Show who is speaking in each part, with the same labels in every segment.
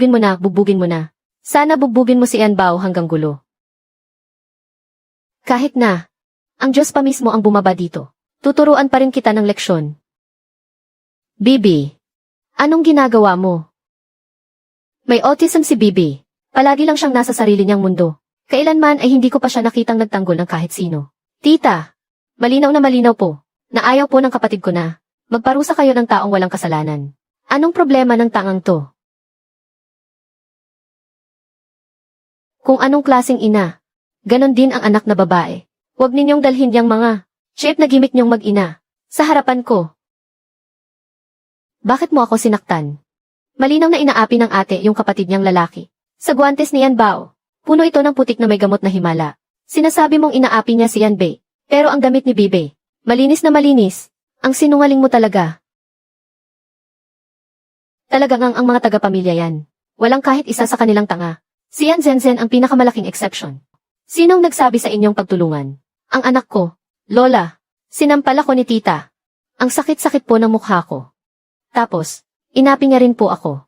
Speaker 1: Bugbugin mo na. Sana bugbugin mo si Bao hanggang gulo. Kahit na, ang Diyos pa mismo ang bumaba dito. Tuturuan pa rin kita ng leksyon. Bibi, anong ginagawa mo? May autism si Bibi. Palagi lang siyang nasa sarili niyang mundo. Kailanman ay hindi ko pa siya nakitang nagtanggol ng kahit sino. Tita, malinaw na malinaw po, na ayaw po ng kapatid ko na magparusa kayo ng taong walang kasalanan. Anong problema ng tangang to? Kung anong klaseng ina, ganon din ang anak na babae. Huwag ninyong dalhin yang mga shape na gimmick niyong mag-ina sa harapan ko. Bakit mo ako sinaktan? Malinaw na inaapi ng ate yung kapatid niyang lalaki. Sa guwantes ni Bao, puno ito ng putik na may gamot na himala. Sinasabi mong inaapi niya si Yanbei, pero ang damit ni Bibe, malinis na malinis. Ang sinungaling mo talaga. Talagang ang mga taga-pamilya yan. Walang kahit isa sa kanilang tanga. Si Yan Zenzen ang pinakamalaking exception. Sinong nagsabi sa inyong pagtulungan? Ang anak ko, Lola. Sinampal ako ni tita. Ang sakit-sakit po ng mukha ko. Tapos, inapi niya rin po ako.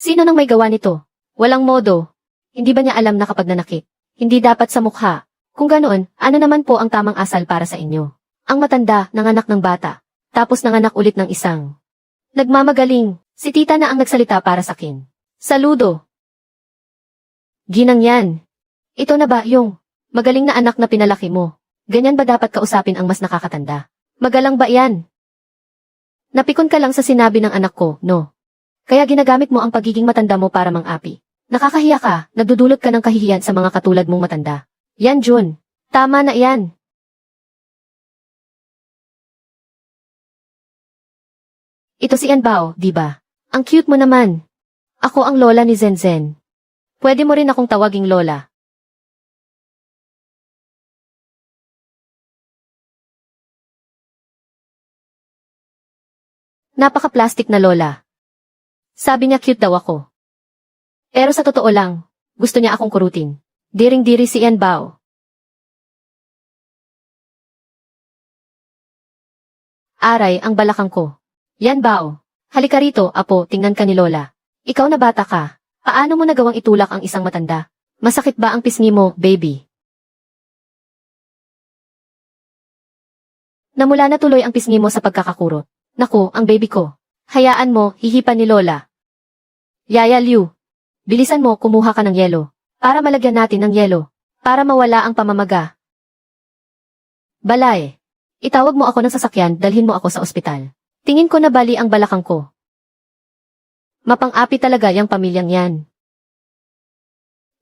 Speaker 1: Sino nang may gawa nito? Walang modo. Hindi ba niya alam na kapag nanakit, hindi dapat sa mukha? Kung ganoon, ano naman po ang tamang asal para sa inyo? Ang matanda, nanganak ng bata. Tapos nanganak ulit ng isang. Nagmamagaling, si tita na ang nagsalita para sa akin. Saludo. Ginang yan. Ito na ba yung magaling na anak na pinalaki mo? Ganyan ba dapat kausapin ang mas nakakatanda? Magalang ba yan? Napikon ka lang sa sinabi ng anak ko, no? Kaya ginagamit mo ang pagiging matanda mo para mang-api. Nakakahiya ka, nagdudulot ka ng kahihiyan sa mga katulad mong matanda. Yan Jun. Tama na yan. Ito si Bao, di ba? Ang cute mo naman. Ako ang lola ni Zenzen. Pwede mo rin akong tawaging lola. Napaka-plastic na lola. Sabi niya cute daw ako. Pero sa totoo lang, gusto niya akong kurutin. Diring-diri si Bao. Aray ang balakang ko. Bao. Halika rito, apo, tingnan ka ni lola. Ikaw na bata ka. Paano mo nagawang itulak ang isang matanda? Masakit ba ang pisngi mo, baby? Namula na tuloy ang pisngi mo sa pagkakakurot. Naku, ang baby ko. Hayaan mo, hihipan ni lola. Yaya Liu. Bilisan mo, kumuha ka ng yelo. Para malagyan natin ng yelo. Para mawala ang pamamaga. Balay. Itawag mo ako ng sasakyan, dalhin mo ako sa ospital. Tingin ko na bali ang balakang ko. Mapang-api talaga yung pamilyang yan.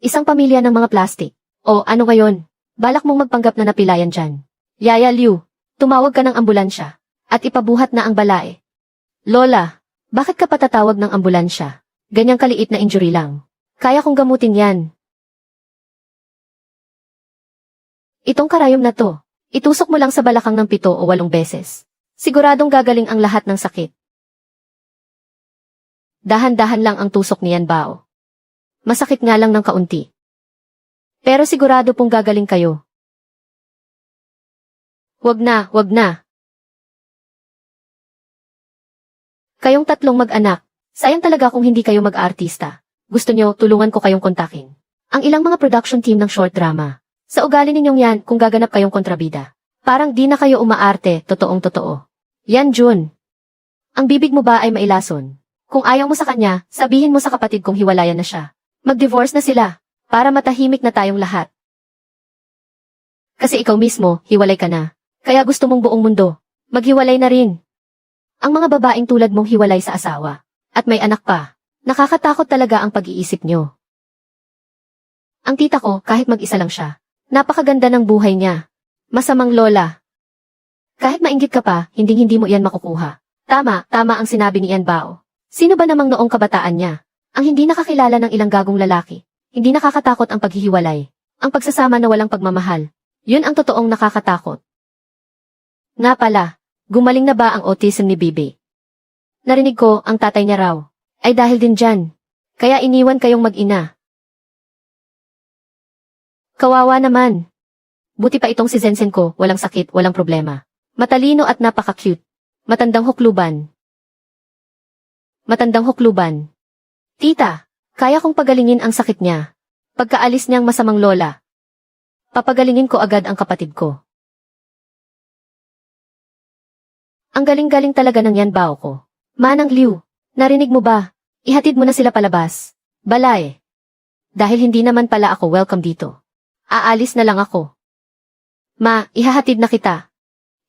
Speaker 1: Isang pamilya ng mga plastik. O ano ngayon? Balak mong magpanggap na napilayan dyan. Yaya Liu, tumawag ka ng ambulansya. At ipabuhat na ang balae. Lola, bakit ka patatawag ng ambulansya? Ganyang kaliit na injury lang. Kaya kong gamutin yan. Itong karayom na to, itusok mo lang sa balakang ng 7 o 8 beses. Siguradong gagaling ang lahat ng sakit. Dahan-dahan lang ang tusok ni Bao. Masakit nga lang ng kaunti. Pero sigurado pong gagaling kayo. Wag na, wag na. Kayong tatlong mag-anak, sayang talaga kung hindi kayo mag-aartista. Gusto nyo, tulungan ko kayong kontakin. Ang ilang mga production team ng short drama. Sa ugali ninyong yan kung gaganap kayong kontrabida. Parang di na kayo umaarte, totoong totoo. Yan Jun. Ang bibig mo ba ay mailason? Kung ayaw mo sa kanya, sabihin mo sa kapatid kong hiwalayan na siya. Mag-divorce na sila, para matahimik na tayong lahat. Kasi ikaw mismo, hiwalay ka na. Kaya gusto mong buong mundo, maghiwalay na rin. Ang mga babaeng tulad mong hiwalay sa asawa, at may anak pa, nakakatakot talaga ang pag-iisip nyo. Ang tita ko, kahit mag-isa lang siya, napakaganda ng buhay niya. Masamang lola. Kahit mainggit ka pa, hindi mo iyan makukuha. Tama ang sinabi ni Bao. Sino ba namang noong kabataan niya? Ang hindi nakakilala ng ilang gagong lalaki. Hindi nakakatakot ang paghihiwalay. Ang pagsasama na walang pagmamahal. Yun ang totoong nakakatakot. Nga pala, gumaling na ba ang autism ni Bibi? Narinig ko, ang tatay niya raw. Ay dahil din dyan. Kaya iniwan kayong mag-ina. Kawawa naman. Buti pa itong si Zenzen ko, walang sakit, walang problema. Matalino at napaka-cute. Matandang hukluban. Matandang hukluban. Tita, kaya kong pagalingin ang sakit niya. Pagkaalis niyang masamang lola, papagalingin ko agad ang kapatid ko. Ang galing-galing talaga ng yan bao ko. Manang Liu, narinig mo ba? Ihatid mo na sila palabas. Balay. Dahil hindi naman pala ako welcome dito. Aalis na lang ako. Ma, ihahatid na kita.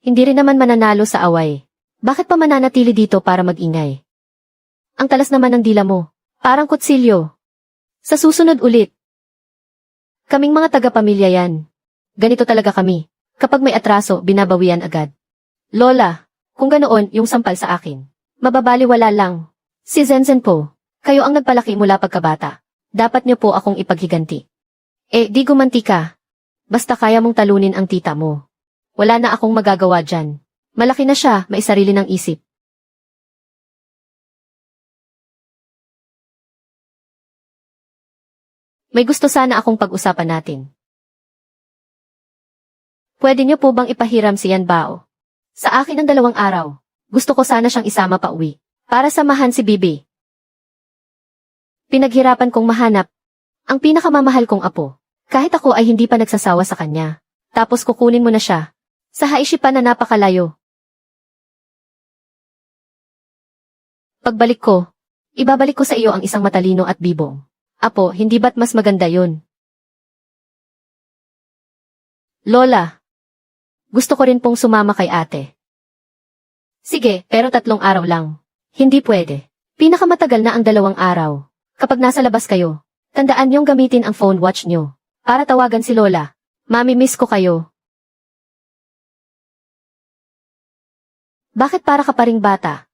Speaker 1: Hindi rin naman mananalo sa away. Bakit pa mananatili dito para mag-ingay? Ang talas naman ng dila mo. Parang kutsilyo. Sa susunod ulit. Kaming mga taga-pamilya yan. Ganito talaga kami. Kapag may atraso, binabawian agad. Lola, kung ganoon yung sampal sa akin, mababaliwala lang. Si Zenzen po, kayo ang nagpalaki mula pagkabata. Dapat niyo po akong ipaghiganti. Di gumanti ka. Basta kaya mong talunin ang tita mo. Wala na akong magagawa dyan. Malaki na siya, may sarili ng isip. May gusto sana akong pag-usapan natin. Pwede niyo po bang ipahiram si Yan Bao? Sa akin ang 2 araw. Gusto ko sana siyang isama pa uwi. Para samahan si Bibi. Pinaghirapan kong mahanap ang pinakamamahal kong apo. Kahit ako ay hindi pa nagsasawa sa kanya. Tapos kukunin mo na siya. Sa Haishi pa na napakalayo. Pagbalik ko, ibabalik ko sa iyo ang isang matalino at bibong. Apo, hindi ba't mas maganda yun? Lola, gusto ko rin pong sumama kay ate. Sige, pero 3 araw lang. Hindi pwede. Pinakamatagal na ang 2 araw. Kapag nasa labas kayo, tandaan niyong gamitin ang phone watch niyo. Para tawagan si Lola. Mami, miss ko kayo. Bakit para ka pa ring bata?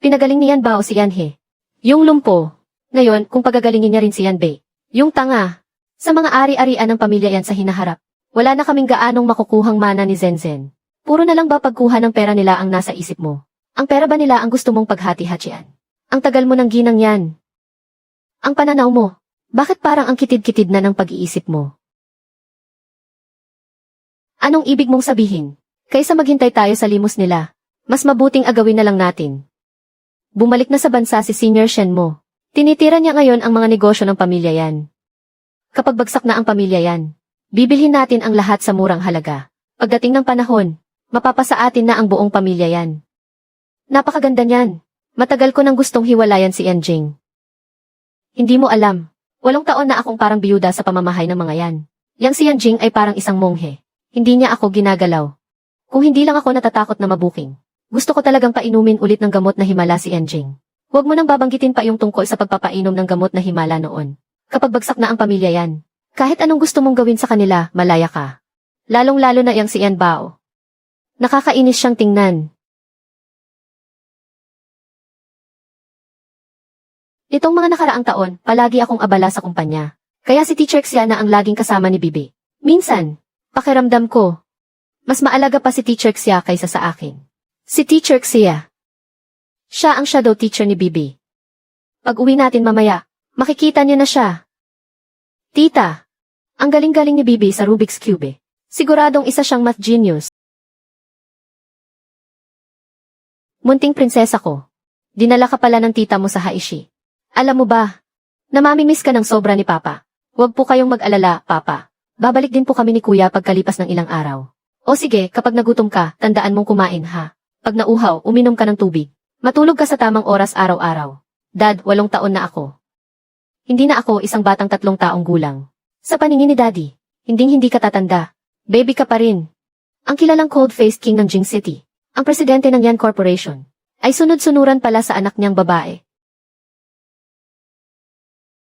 Speaker 1: Pinagaling ni Yan Bao si Yan He. Yung lumpo. Ngayon, kung pagagalingin niya rin si Yan Bei. Yung tanga. Sa mga ari-arian ng pamilya yan sa hinaharap. Wala na kaming gaanong makukuhang mana ni Zenzen. Puro na lang ba pagkuha ng pera nila ang nasa isip mo? Ang pera ba nila ang gusto mong paghati-hatian? Ang tagal mo ng ginang yan. Ang pananaw mo. Bakit parang ang kitid-kitid na ng pag-iisip mo? Anong ibig mong sabihin? Kaysa maghintay tayo sa limos nila, mas mabuting agawin na lang natin. Bumalik na sa bansa si Senior Shen mo. Tinitira niya ngayon ang mga negosyo ng pamilya yan. Kapag bagsak na ang pamilya yan, bibilhin natin ang lahat sa murang halaga. Pagdating ng panahon, mapapasa atin na ang buong pamilya yan. Napakaganda niyan. Matagal ko nang gustong hiwalayan si Yanjing. Hindi mo alam, 8 taon na akong parang biyuda sa pamamahay ng mga yan. Yang si Yanjing ay parang isang monghe. Hindi niya ako ginagalaw. Kung hindi lang ako natatakot na mabuking. Gusto ko talagang painumin ulit ng gamot na himala si Yanjing. Huwag mo nang babanggitin pa yung tungkol sa pagpapainom ng gamot na himala noon. Kapag bagsak na ang pamilya yan, kahit anong gusto mong gawin sa kanila, malaya ka. Lalong-lalo na yang si Yan Bao. Nakakainis siyang tingnan. Itong mga nakaraang taon, palagi akong abala sa kumpanya. Kaya si Teacher Xia na ang laging kasama ni Bibi. Minsan, pakiramdam ko, mas maalaga pa si Teacher Xia kaysa sa akin. Si Teacher Xia. Siya ang shadow teacher ni Bibi. Pag uwi natin mamaya, makikita niyo na siya. Tita, ang galing-galing ni Bibi sa Rubik's Cube. Siguradong isa siyang math genius. Munting prinsesa ko. Dinala ka pala ng tita mo sa Haishi. Alam mo ba, namamimiss ka ng sobra ni Papa. Huwag po kayong mag-alala, Papa. Babalik din po kami ni Kuya pagkalipas ng ilang araw. O sige, kapag nagutom ka, tandaan mong kumain ha. Pag nauhaw, uminom ka ng tubig. Matulog ka sa tamang oras araw-araw. Dad, 8 taon na ako. Hindi na ako isang batang 3 taong gulang. Sa paningin ni Daddy, hindi ka tatanda. Baby ka pa rin. Ang kilalang cold-faced king ng Jing City, ang presidente ng Yan Corporation, ay sunod-sunuran pala sa anak niyang babae.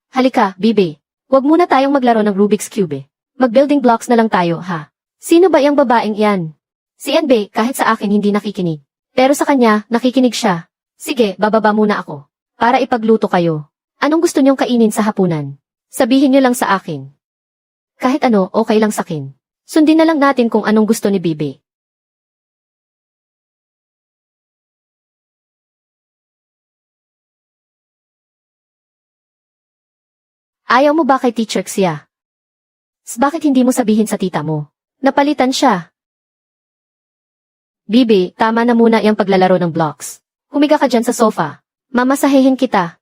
Speaker 1: Halika, Bibi. Huwag muna tayong maglaro ng Rubik's Cube. Mag-building blocks na lang tayo, ha? Sino ba yung babaeng iyan? Si Enbei, kahit sa akin hindi nakikinig. Pero sa kanya, nakikinig siya. Sige, bababa muna ako. Para ipagluto kayo. Anong gusto niyong kainin sa hapunan? Sabihin niyo lang sa akin. Kahit ano, okay lang sakin. Sundin na lang natin kung anong gusto ni Bibi. Ayaw mo ba kay Teacher Xia? Bakit hindi mo sabihin sa tita mo? Napalitan siya. Bibi, tama na muna yung paglalaro ng blocks. Humiga ka dyan sa sofa. Mamasahehin kita.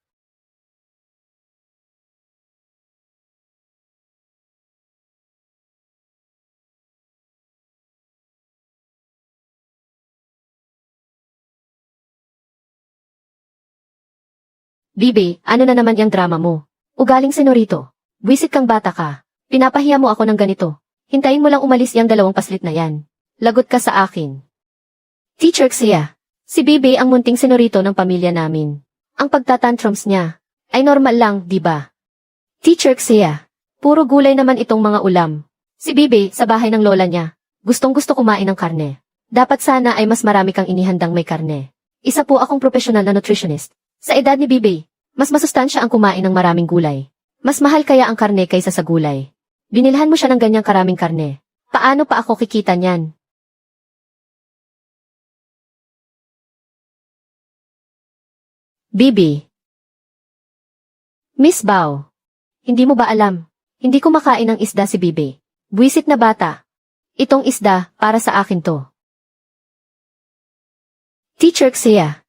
Speaker 1: Bibi, ano na naman yung drama mo? Ugaling senorito. Buwisit kang bata ka. Pinapahiya mo ako ng ganito. Hintayin mo lang umalis yung 2 paslit na yan. Lagot ka sa akin. Teacher Xia. Si Bibi ang munting senorito ng pamilya namin. Ang pagtatantrums niya ay normal lang, di ba? Teacher Xia. Puro gulay naman itong mga ulam. Si Bibi, sa bahay ng lola niya, gustong-gusto kumain ng karne. Dapat sana ay mas marami kang inihandang may karne. Isa po akong profesional na nutritionist. Sa edad ni Bibi, mas masustansya ang kumain ng maraming gulay. Mas mahal kaya ang karne kaysa sa gulay. Binilhan mo siya ng ganyang karaming karne. Paano pa ako kikita niyan? Bibi. Miss Bao. Hindi mo ba alam? Hindi kumakain ng isda si Bibi. Buwisit na bata. Itong isda, para sa akin to. Teacher Xia.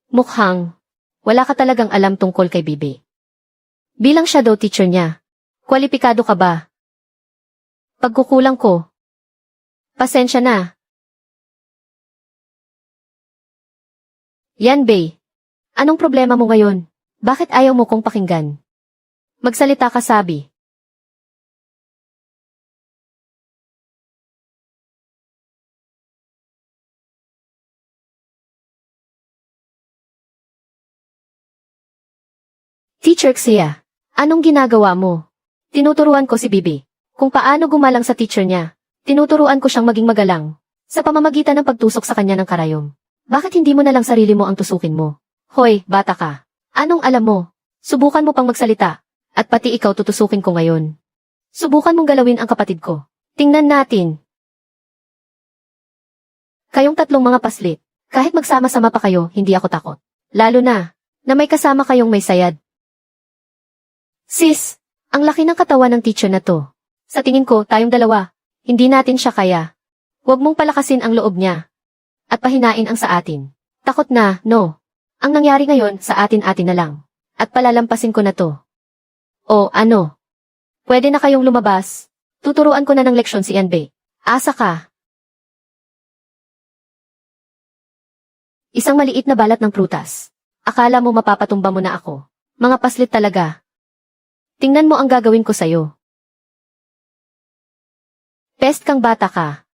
Speaker 1: Mukhang, wala ka talagang alam tungkol kay Bibi. Bilang shadow teacher niya, kwalipikado ka ba? Pagkukulang ko. Pasensya na. Yan, Bay. Anong problema mo ngayon? Bakit ayaw mo kong pakinggan? Magsalita ka, sabi. Teacher Xia, anong ginagawa mo? Tinuturuan ko si Bibi kung paano gumalang sa teacher niya. Tinuturuan ko siyang maging magalang sa pamamagitan ng pagtusok sa kanya ng karayom. Bakit hindi mo na lang sarili mo ang tusukin mo? Hoy, bata ka. Anong alam mo? Subukan mo pang magsalita. At pati ikaw tutusukin ko ngayon. Subukan mong galawin ang kapatid ko. Tingnan natin. Kayong 3 mga paslit. Kahit magsama-sama pa kayo, hindi ako takot. Lalo na may kasama kayong may sayad. Sis, ang laki ng katawan ng teacher na to. Sa tingin ko, tayong dalawa, hindi natin siya kaya. Huwag mong palakasin ang loob niya. At pahinain ang sa atin. Takot na, no. Ang nangyari ngayon, sa atin-atin na lang. At palalampasin ko na to. O, ano? Pwede na kayong lumabas. Tuturuan ko na ng leksyon si Yanbei. Asa ka. Isang maliit na balat ng prutas. Akala mo mapapatumba mo na ako. Mga paslit talaga. Tingnan mo ang gagawin ko sa'yo. Pest kang bata ka.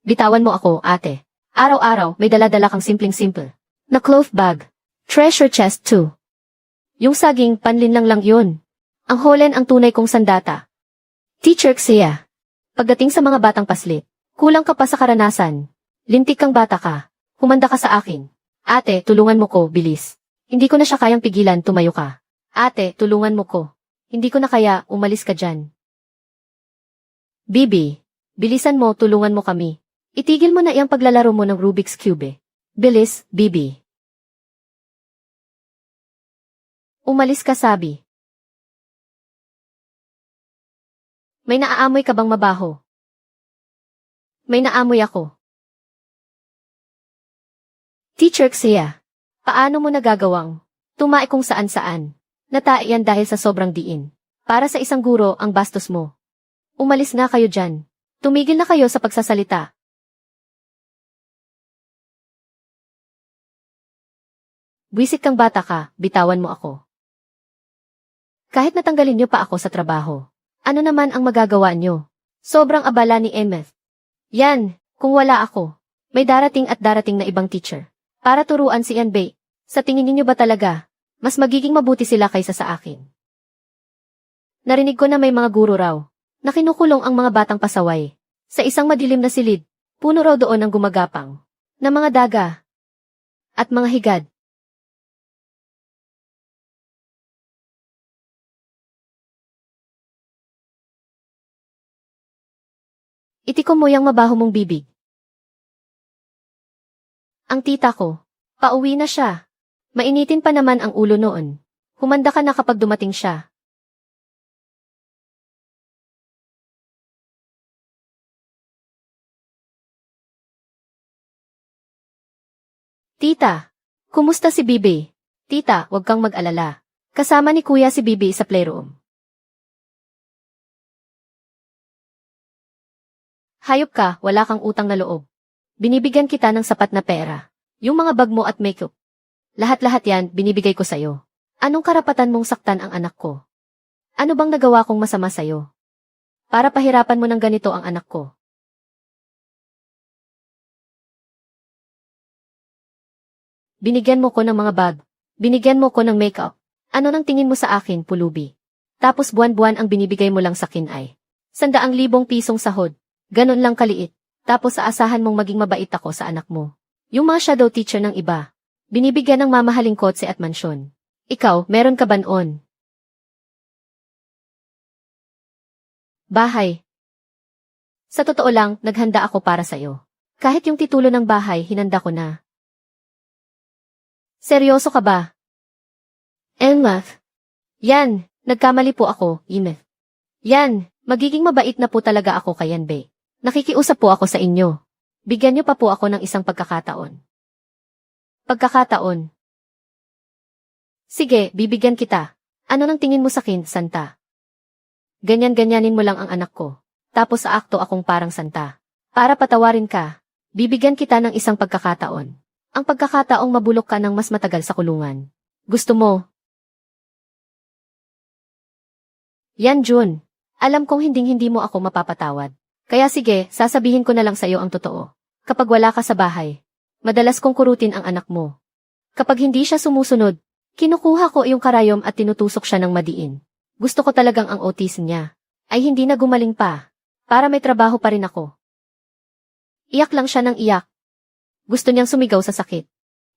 Speaker 1: Bitawan mo ako, ate. Araw-araw, may dala-dala kang simpleng-simple. Na cloth bag. Treasure chest too. Yung saging, panlinlang lang yun. Ang holen ang tunay kong sandata. Teacher Xia. Pagdating sa mga batang paslit, kulang ka pa sa karanasan. Lintik kang bata ka. Humanda ka sa akin. Ate, tulungan mo ko, bilis. Hindi ko na siya kayang pigilan, tumayo ka. Ate, tulungan mo ko. Hindi ko na kaya, umalis ka dyan. Bibi, bilisan mo, tulungan mo kami. Itigil mo na iyang paglalaro mo ng Rubik's Cube. Bilis, Bibi. Umalis ka, sabi. May naaamoy ka bang mabaho? May naamoy ako. Teacher Xia, paano mo nagagawang tumae kung saan-saan? Nataiyan dahil sa sobrang diin. Para sa isang guro ang bastos mo. Umalis na kayo dyan. Tumigil na kayo sa pagsasalita. Buwisit kang bata ka, bitawan mo ako. Kahit natanggalin niyo pa ako sa trabaho. Ano naman ang magagawa niyo? Sobrang abala ni Emeth. Yan, kung wala ako. May darating at darating na ibang teacher. Para turuan si Yanbei. Sa tingin niyo ba talaga? Mas magiging mabuti sila kaysa sa akin. Narinig ko na may mga guro raw, na kinukulong ang mga batang pasaway. Sa isang madilim na silid, puno raw doon ang gumagapang, na mga daga, at mga higad. Itikom mo yang mabaho mong bibig. Ang tita ko, pauwi na siya. Mainitin pa naman ang ulo noon. Humanda ka na kapag dumating siya. Tita, kumusta si Bibi? Tita, huwag kang mag-alala. Kasama ni Kuya si Bibi sa playroom. Hayop ka, wala kang utang na loob. Binibigyan kita ng sapat na pera. Yung mga bag mo at makeup. Lahat-lahat yan, binibigay ko sa'yo. Anong karapatan mong saktan ang anak ko? Ano bang nagawa kong masama sa'yo? Para pahirapan mo ng ganito ang anak ko. Binigyan mo ko ng mga bag. Binigyan mo ko ng makeup. Ano nang tingin mo sa akin, pulubi? Tapos buwan-buwan ang binibigay mo lang sa akin ay 100,000 pisong sahod. Ganon lang kaliit. Tapos aasahan mong maging mabait ako sa anak mo. Yung mga shadow teacher ng iba, binibigyan ng mamahaling kotse at mansyon. Ikaw, meron ka ba noon? Bahay. Sa totoo lang, naghanda ako para sa'yo. Kahit yung titulo ng bahay, hinanda ko na. Seryoso ka ba? Emma. Yan, nagkamali po ako, Ine. Yan, magiging mabait na po talaga ako kay Yanbe. Nakikiusap po ako sa inyo. Bigyan niyo pa po ako ng isang pagkakataon. Pagkakataon. Sige, bibigyan kita. Ano nang tingin mo sa akin, Santa? Ganyan-ganyanin mo lang ang anak ko. Tapos sa akto akong parang Santa. Para patawarin ka, bibigyan kita ng isang pagkakataon. Ang pagkakataong mabulok ka ng mas matagal sa kulungan. Gusto mo? Yan, Jun. Alam kong hinding-hindi mo ako mapapatawad. Kaya sige, sasabihin ko na lang sa'yo ang totoo. Kapag wala ka sa bahay, madalas kong kurutin ang anak mo. Kapag hindi siya sumusunod, kinukuha ko yung karayom at tinutusok siya ng madiin. Gusto ko talagang ang autism niya ay hindi na gumaling pa, para may trabaho pa rin ako. Iyak lang siya ng iyak. Gusto niyang sumigaw sa sakit.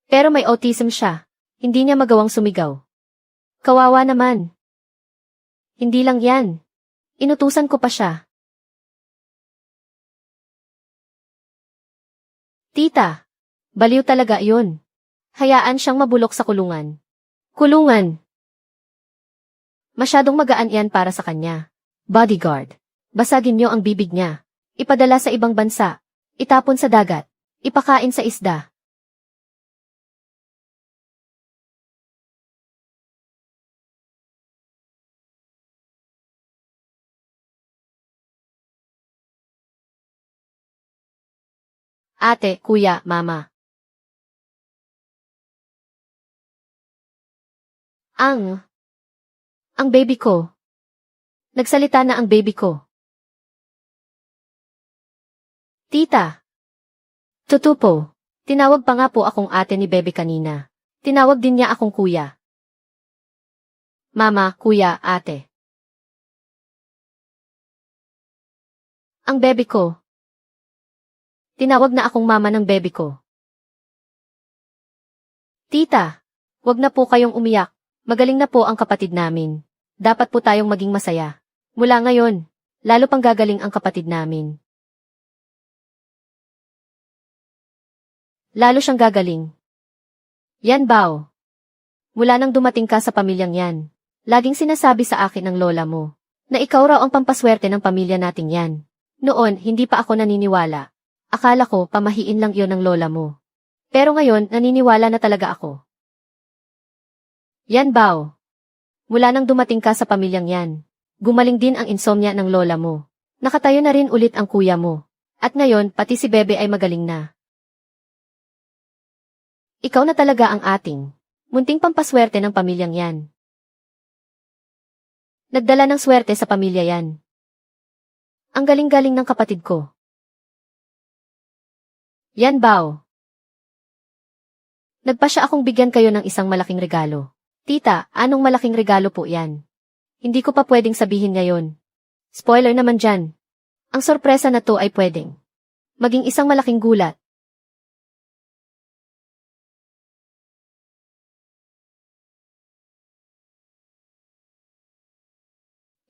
Speaker 1: Pero may autism siya, hindi niya magawang sumigaw. Kawawa naman. Hindi lang yan. Inutusan ko pa siya. Tita, baliw talaga yun. Hayaan siyang mabulok sa kulungan. Kulungan. Masyadong magaan yan para sa kanya. Bodyguard. Basagin niyo ang bibig niya. Ipadala sa ibang bansa. Itapon sa dagat. Ipakain sa isda. Ate, kuya, mama. Ang baby ko. Nagsalita na ang baby ko. Tita. Tutupo. Tinawag pa nga po akong ate ni Bebe kanina. Tinawag din niya akong kuya. Mama, kuya, ate. Ang bebe ko. Tinawag na akong mama ng bebe ko. Tita, wag na po kayong umiyak. Magaling na po ang kapatid namin. Dapat po tayong maging masaya. Mula ngayon, lalo pang gagaling ang kapatid namin. Lalo siyang gagaling. Yan bao. Mula nang dumating ka sa pamilyang yan, laging sinasabi sa akin ng lola mo, na ikaw raw ang pampaswerte ng pamilya nating yan. Noon, hindi pa ako naniniwala. Akala ko pamahiin lang yon ng lola mo. Pero ngayon, naniniwala na talaga ako. Yan bao. Mula nang dumating ka sa pamilyang yan, gumaling din ang insomnia ng lola mo. Nakatayo na rin ulit ang kuya mo. At ngayon, pati si Bebe ay magaling na. Ikaw na talaga ang ating munting pampaswerte ng pamilyang yan. Nagdala ng swerte sa pamilya yan. Ang galing-galing ng kapatid ko. Yan bao. Nagpasya akong bigyan kayo ng isang malaking regalo. Tita, anong malaking regalo po yan? Hindi ko pa pwedeng sabihin ngayon. Spoiler naman dyan. Ang sorpresa na to ay pwedeng maging isang malaking gulat.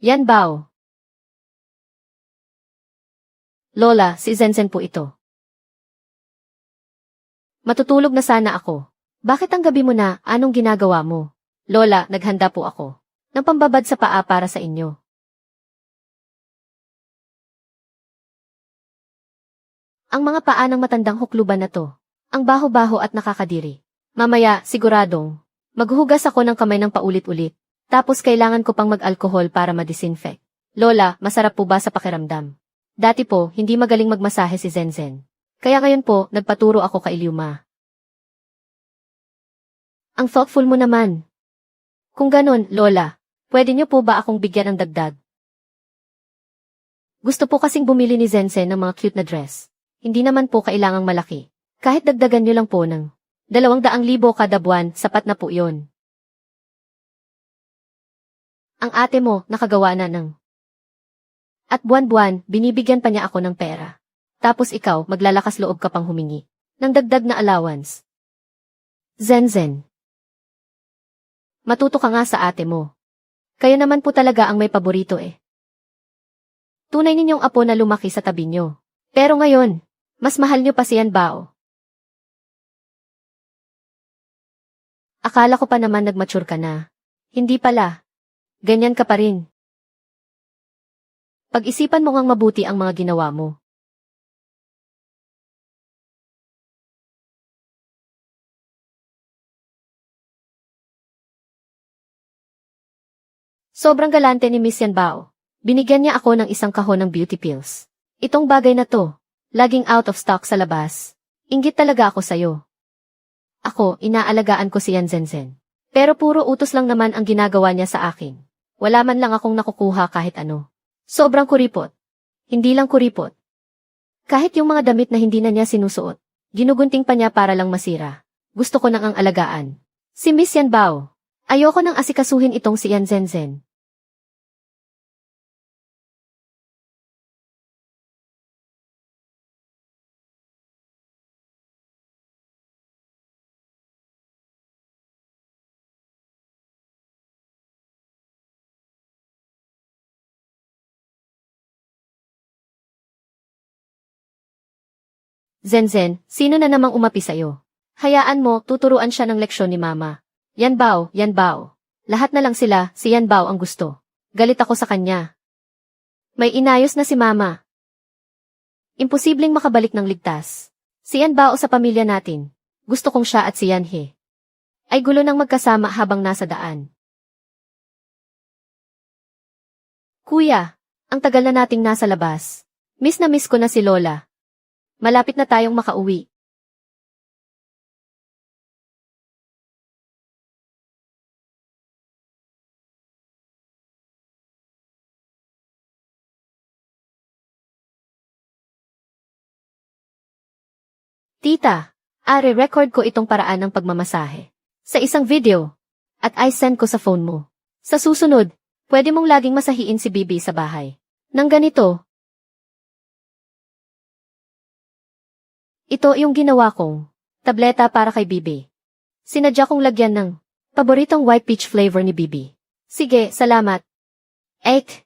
Speaker 1: Yan bao. Lola, si Zenzen po ito. Matutulog na sana ako. Bakit ang gabi mo na, anong ginagawa mo? Lola, naghanda po ako ng pambabad sa paa para sa inyo. Ang mga paa ng matandang hukluban na to. Ang baho-baho at nakakadiri. Mamaya, siguradong, maghuhugas ako ng kamay ng paulit-ulit. Tapos kailangan ko pang mag-alkohol para ma-disinfect. Lola, masarap po ba sa pakiramdam? Dati po, hindi magaling magmasahe si Zenzen. Kaya ngayon po, nagpaturo ako kay Liuma. Ang thoughtful mo naman. Kung ganun, Lola, pwede niyo po ba akong bigyan ng dagdag? Gusto po kasing bumili ni Zenzen ng mga cute na dress. Hindi naman po kailangang malaki. Kahit dagdagan niyo lang po ng 200,000 kada buwan, sapat na po yon. Ang ate mo, nakagawa na ng. At buwan-buwan, binibigyan pa niya ako ng pera. Tapos ikaw, maglalakas loob ka pang humingi ng dagdag na allowance. Zenzen. Matuto ka nga sa ate mo. Kayo naman po talaga ang may paborito eh. Tunay ninyong apo na lumaki sa tabi nyo. Pero ngayon, mas mahal nyo pa si Yanbao. Akala ko pa naman nag-mature ka na. Hindi pala. Ganyan ka pa rin. Pag-isipan mo ngang mabuti ang mga ginawa mo. Sobrang galante ni Miss Yanbao. Binigyan niya ako ng isang kahon ng beauty pills. Itong bagay na to, laging out of stock sa labas. Inggit talaga ako sa'yo. Ako, inaalagaan ko si Yan Zenzen. Pero puro utos lang naman ang ginagawa niya sa akin. Wala man lang akong nakukuha kahit ano. Sobrang kuripot. Hindi lang kuripot. Kahit yung mga damit na hindi na niya sinusuot, ginugunting pa niya para lang masira. Gusto ko nang ang alagaan. Si Miss Yanbao. Ayoko nang asikasuhin itong si Yan Zenzen. Zenzen, sino na namang umapi sa'yo? Hayaan mo, tuturuan siya ng leksyon ni Mama. Yanbao, Yanbao. Lahat na lang sila, si Yanbao ang gusto. Galit ako sa kanya. May inayos na si Mama. Imposibleng makabalik ng ligtas. Si Yanbao sa pamilya natin. Gusto kong siya at si Yanhe ay gulo nang magkasama habang nasa daan. Kuya, ang tagal na nating nasa labas. Miss na miss ko na si Lola. Malapit na tayong makauwi. Tita, record ko itong paraan ng pagmamasahe sa isang video at i-send ko sa phone mo. Sa susunod, pwede mong laging masahiin si Bibi sa bahay. Nang ganito, ito yung ginawa kong tableta para kay Bibi. Sinadya kong lagyan ng paboritong white peach flavor ni Bibi. Sige, salamat. Ek.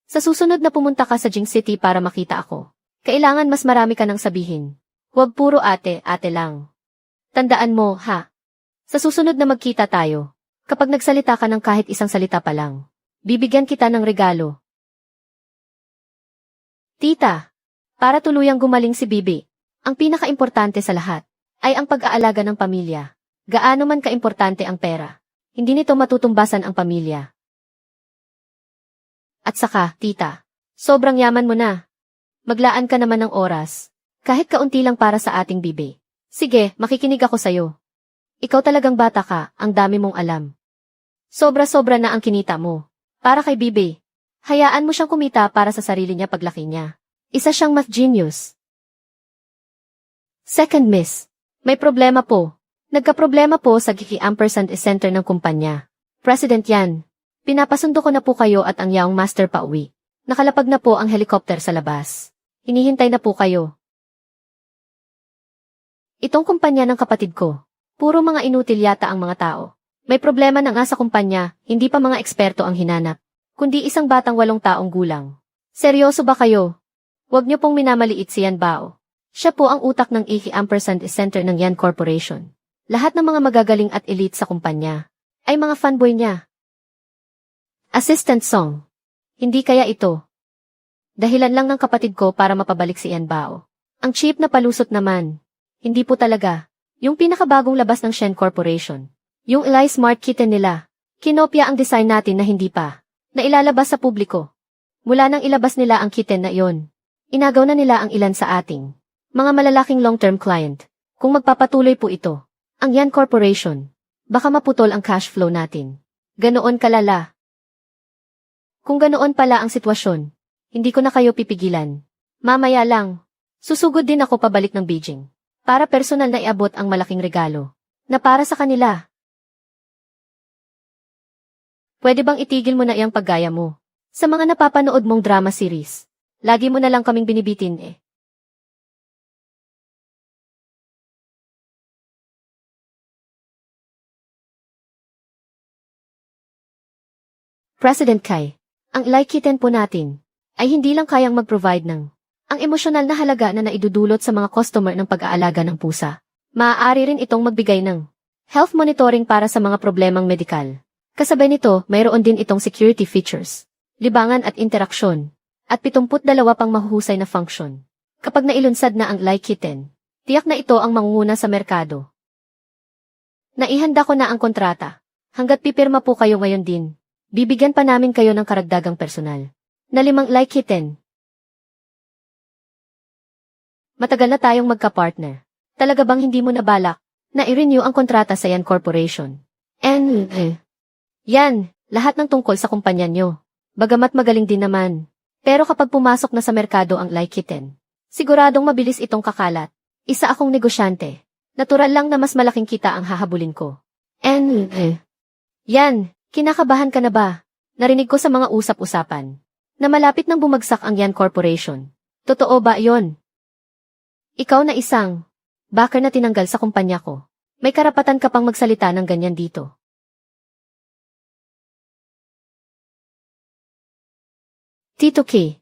Speaker 1: Sa susunod na pumunta ka sa Jing City para makita ako, kailangan mas marami ka nang sabihin. Huwag puro ate, ate lang. Tandaan mo, ha? Sa susunod na magkita tayo, kapag nagsalita ka ng kahit isang salita pa lang, bibigyan kita ng regalo. Tita, para tuluyang gumaling si Bibi, ang pinaka-importante sa lahat ay ang pag-aalaga ng pamilya. Gaano man ka-importante ang pera, hindi nito matutumbasan ang pamilya. At saka, tita, sobrang yaman mo na. Maglaan ka naman ng oras, kahit kaunti lang para sa ating Bibi. Sige, makikinig ako sa'yo. Ikaw talagang bata ka, ang dami mong alam. Sobra-sobra na ang kinita mo. Para kay Bibi, hayaan mo siyang kumita para sa sarili niya paglaki niya. Isa siyang math genius. Second miss, may problema po. Nagka-problema po sa Giki Ampersand Center ng kumpanya. President yan. Pinapasundo ko na po kayo at ang yaong master pa uwi. Nakalapag na po ang helicopter sa labas. Hinihintay na po kayo. Itong kumpanya ng kapatid ko. Puro mga inutil yata ang mga tao. May problema na nga sa kumpanya, hindi pa mga eksperto ang hinanap, kundi isang batang 8 taong gulang. Seryoso ba kayo? Huwag niyo pong minamaliit si Yanbao. Siya po ang utak ng Iki Ampersand Center ng Yan Corporation. Lahat ng mga magagaling at elite sa kumpanya ay mga fanboy niya. Assistant song. Hindi kaya ito. Dahilan lang ng kapatid ko para mapabalik si Yanbao. Ang cheap na palusot naman. Hindi po talaga. Yung pinakabagong labas ng Shen Corporation. Yung Eli Smart Kitten nila. Kinopya ang design natin na hindi pa. Na ilalabas sa publiko. Mula nang ilabas nila ang kitten na iyon. Inagaw na nila ang ilan sa ating mga malalaking long-term client. Kung magpapatuloy po ito, ang Yan Corporation, baka maputol ang cash flow natin. Ganoon kalala. Kung ganoon pala ang sitwasyon, hindi ko na kayo pipigilan. Mamaya lang, susugod din ako pabalik ng Beijing. Para personal na iabot ang malaking regalo. Na para sa kanila. Pwede bang itigil mo na iyang paggaya mo? Sa mga napapanood mong drama series, lagi mo na lang kaming binibitin eh. President Kai, ang Laikiten po natin, ay hindi lang kayang mag-provide ng ang emosyonal na halaga na naidudulot sa mga customer ng pag-aalaga ng pusa. Maaari rin itong magbigay ng health monitoring para sa mga problemang medikal. Kasabay nito, mayroon din itong security features, libangan at interaksyon, at 72 pang mahuhusay na function. Kapag nailunsad na ang Laikiten, tiyak na ito ang mangunguna sa merkado. Naihanda ko na ang kontrata. Hanggat pipirma po kayo ngayon din, bibigyan pa namin kayo ng karagdagang personal. Na 5 Laikiten. Matagal na tayong magka-partner. Talaga bang hindi mo nabalak na i-renew ang kontrata sa Yan Corporation? Yan, lahat ng tungkol sa kumpanya nyo. Bagamat magaling din naman. Pero kapag pumasok na sa merkado ang Laikiten, siguradong mabilis itong kakalat. Isa akong negosyante. Natural lang na mas malaking kita ang hahabulin ko. Yan, kinakabahan ka na ba? Narinig ko sa mga usap-usapan na malapit nang bumagsak ang Yan Corporation. Totoo ba yon? Ikaw na isang backer na tinanggal sa kumpanya ko. May karapatan ka pang magsalita ng ganyan dito. Tito K.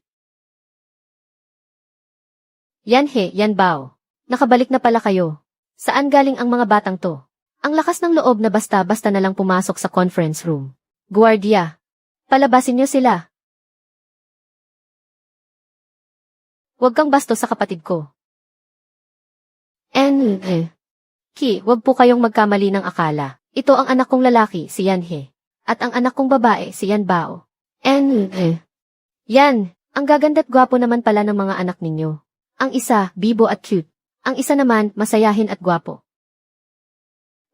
Speaker 1: Yan he, yan bao. Nakabalik na pala kayo. Saan galing ang mga batang to? Ang lakas ng loob na basta-basta na lang pumasok sa conference room. Guardia. Palabasin niyo sila. Huwag kang basto sa kapatid ko. Ki, huwag po kayong magkamali ng akala. Ito ang anak kong lalaki, si Yan He. At ang anak kong babae, si Yan Bao. Yan, ang gaganda't gwapo naman pala ng mga anak ninyo. Ang isa, bibo at cute. Ang isa naman, masayahin at gwapo.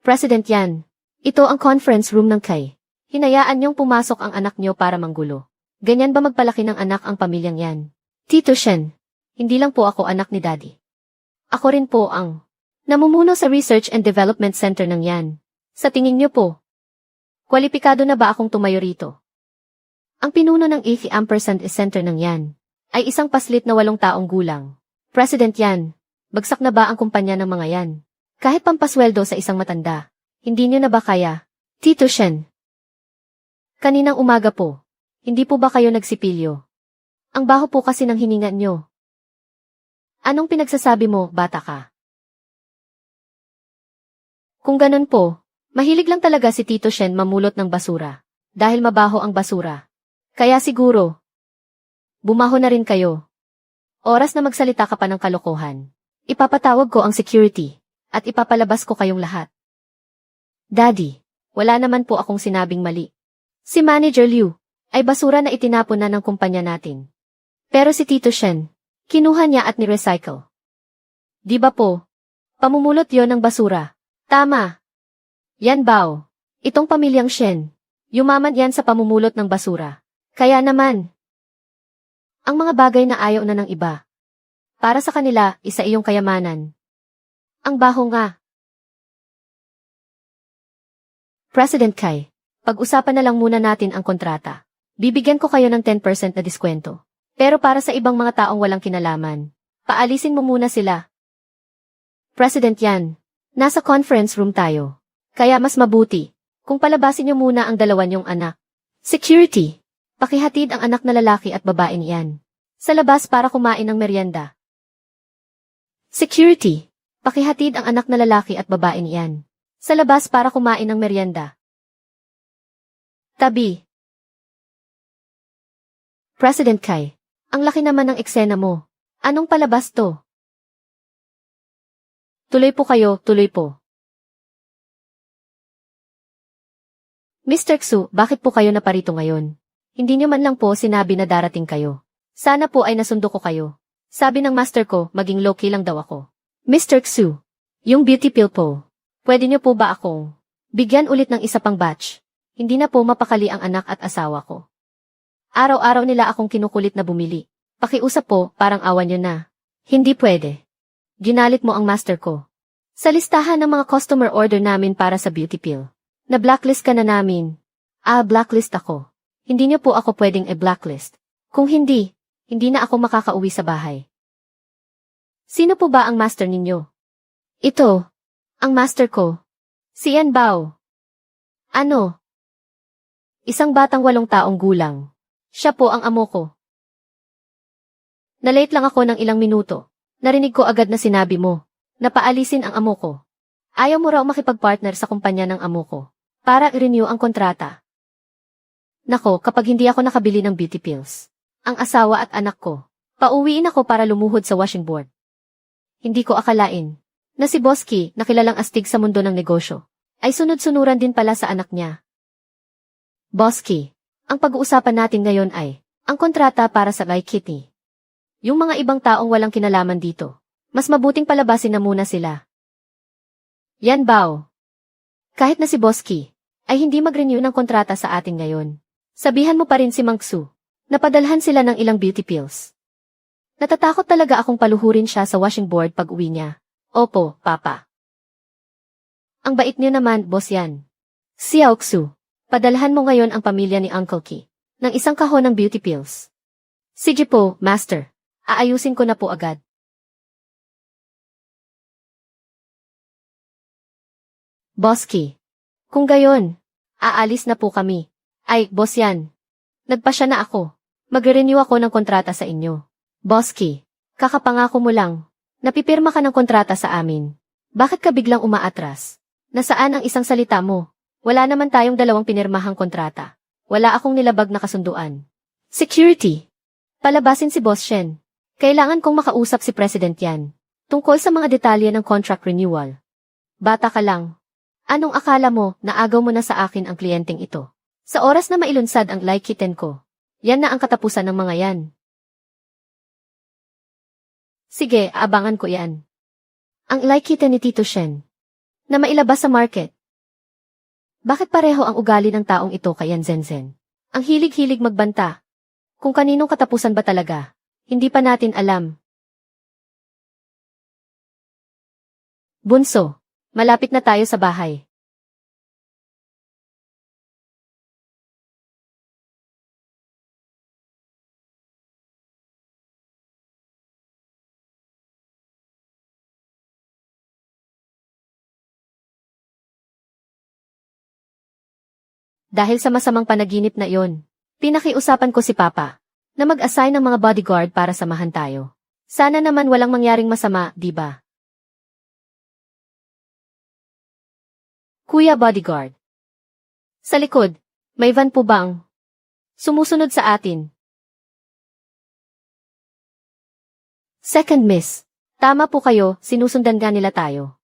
Speaker 1: President Yan, ito ang conference room ng Kai. Hinayaan niyong pumasok ang anak niyo para manggulo. Ganyan ba magpalaki ng anak ang pamilyang yan? Tito Shen, hindi lang po ako anak ni Daddy. Ako rin po ang namumuno sa Research and Development Center ng Yan. Sa tingin niyo po, kwalipikado na ba akong tumayo rito? Ang pinuno ng 80% center ng Yan ay isang paslit na 8 taong gulang. President Yan, bagsak na ba ang kumpanya ng mga yan? Kahit pampasweldo sa isang matanda, hindi niyo na ba kaya? Tito Shen. Kaninang umaga po, hindi po ba kayo nagsipilyo? Ang baho po kasi ng hininga niyo. Anong pinagsasabi mo, bata ka? Kung ganun po, mahilig lang talaga si Tito Shen mamulot ng basura. Dahil mabaho ang basura. Kaya siguro, bumaho na rin kayo. Oras na magsalita ka pa ng kalokohan. Ipapatawag ko ang security, at ipapalabas ko kayong lahat. Daddy, wala naman po akong sinabing mali. Si Manager Liu, ay basura na itinapon na ng kumpanya natin. Pero si Tito Shen, kinuha niya at ni-recycle. Di ba po? Pamumulot yon ng basura. Tama. Yan bao. Itong pamilyang Shen, yumaman yan sa pamumulot ng basura. Kaya naman, ang mga bagay na ayaw na ng iba. Para sa kanila, isa iyong kayamanan. Ang baho nga. President Kai, pag-usapan na lang muna natin ang kontrata. Bibigyan ko kayo ng 10% na diskwento. Pero para sa ibang mga taong walang kinalaman, paalisin mo muna sila. President Yan, nasa conference room tayo. Kaya mas mabuti kung palabasin niyo muna ang dalawa niyong anak. Security, pakihatid ang anak na lalaki at babae niyan sa labas para kumain ng merienda. Security, pakihatid ang anak na lalaki at babae niyan sa labas para kumain ng merienda. Tabi. President Kai, ang laki naman ng eksena mo. Anong palabas to? Tuloy po kayo, tuloy po. Mr. Xu, bakit po kayo naparito ngayon? Hindi niyo man lang po sinabi na darating kayo. Sana po ay nasundo ko kayo. Sabi ng master ko, maging low-key lang daw ako. Mr. Xu, yung beauty pill po. Pwede niyo po ba akong bigyan ulit ng isa pang batch? Hindi na po mapakali ang anak at asawa ko. Araw-araw nila akong kinukulit na bumili. Pakiusap po, parang awan niyo na. Hindi pwede. Ginalit mo ang master ko. Sa listahan ng mga customer order namin para sa beauty pill. Na-blacklist ka na namin. Blacklist ako. Hindi niyo po ako pwedeng i-blacklist. Kung hindi, hindi na ako makakauwi sa bahay. Sino po ba ang master ninyo? Ito. Ang master ko. Si Yan Bao. Ano? Isang batang 8 taong gulang. Siya po ang amo ko. Nalate lang ako ng ilang minuto. Narinig ko agad na sinabi mo. Napaalisin ang amo ko. Ayaw mo raw makipag-partner sa kumpanya ng amo ko. Para i-renew ang kontrata. Nako, kapag hindi ako nakabili ng beauty pills, ang asawa at anak ko, pauwiin ako para lumuhod sa washing board. Hindi ko akalain na si Bosky, na kilalang astig sa mundo ng negosyo, ay sunod-sunuran din pala sa anak niya. Bosky, ang pag-uusapan natin ngayon ay ang kontrata para sa Rai Kitty. Yung mga ibang taong walang kinalaman dito, mas mabuting palabasin na muna sila. Yan Bao. Kahit na si Bosky ay hindi mag-renew ng kontrata sa atin ngayon. Sabihan mo pa rin si Mang Xu. Napadalhan sila ng ilang beauty pills. Natatakot talaga akong paluhurin siya sa washing board pag uwi niya. Opo, Papa. Ang bait niyo naman, Boss Yan. Xiao Xu, padalhan mo ngayon ang pamilya ni Uncle Qi ng isang kahon ng beauty pills. Sige po, Master. Aayusin ko na po agad. Bosky. Kung gayon, aalis na po kami. Ay, Boss Yan. Nagpasya na ako. Mag-renew ako ng kontrata sa inyo. Bosky, kakapangako mo lang. Napipirma ka ng kontrata sa amin. Bakit ka biglang umaatras? Nasaan ang isang salita mo? Wala naman tayong 2 pinirmahang kontrata. Wala akong nilabag na kasunduan. Security. Palabasin si Boss Shen. Kailangan kong makausap si President Yan. Tungkol sa mga detalye ng contract renewal. Bata ka lang. Anong akala mo na agaw mo na sa akin ang kliyenteng ito? Sa oras na mailunsad ang laikiten ko, yan na ang katapusan ng mga yan. Sige, aabangan ko yan. Ang laikiten ni Tito Shen, na mailabas sa market. Bakit pareho ang ugali ng taong ito kay Yan Zhenzen? Ang hilig-hilig magbanta. Kung kaninong katapusan ba talaga, hindi pa natin alam. Bunso, malapit na tayo sa bahay. Dahil sa masamang panaginip na iyon, pinakiusapan ko si Papa na mag-assign ng mga bodyguard para samahan tayo. Sana naman walang mangyaring masama, di ba? Kuya bodyguard. Sa likod, may van po bang sumusunod sa atin? Second miss. Tama po kayo, sinusundan nga nila tayo.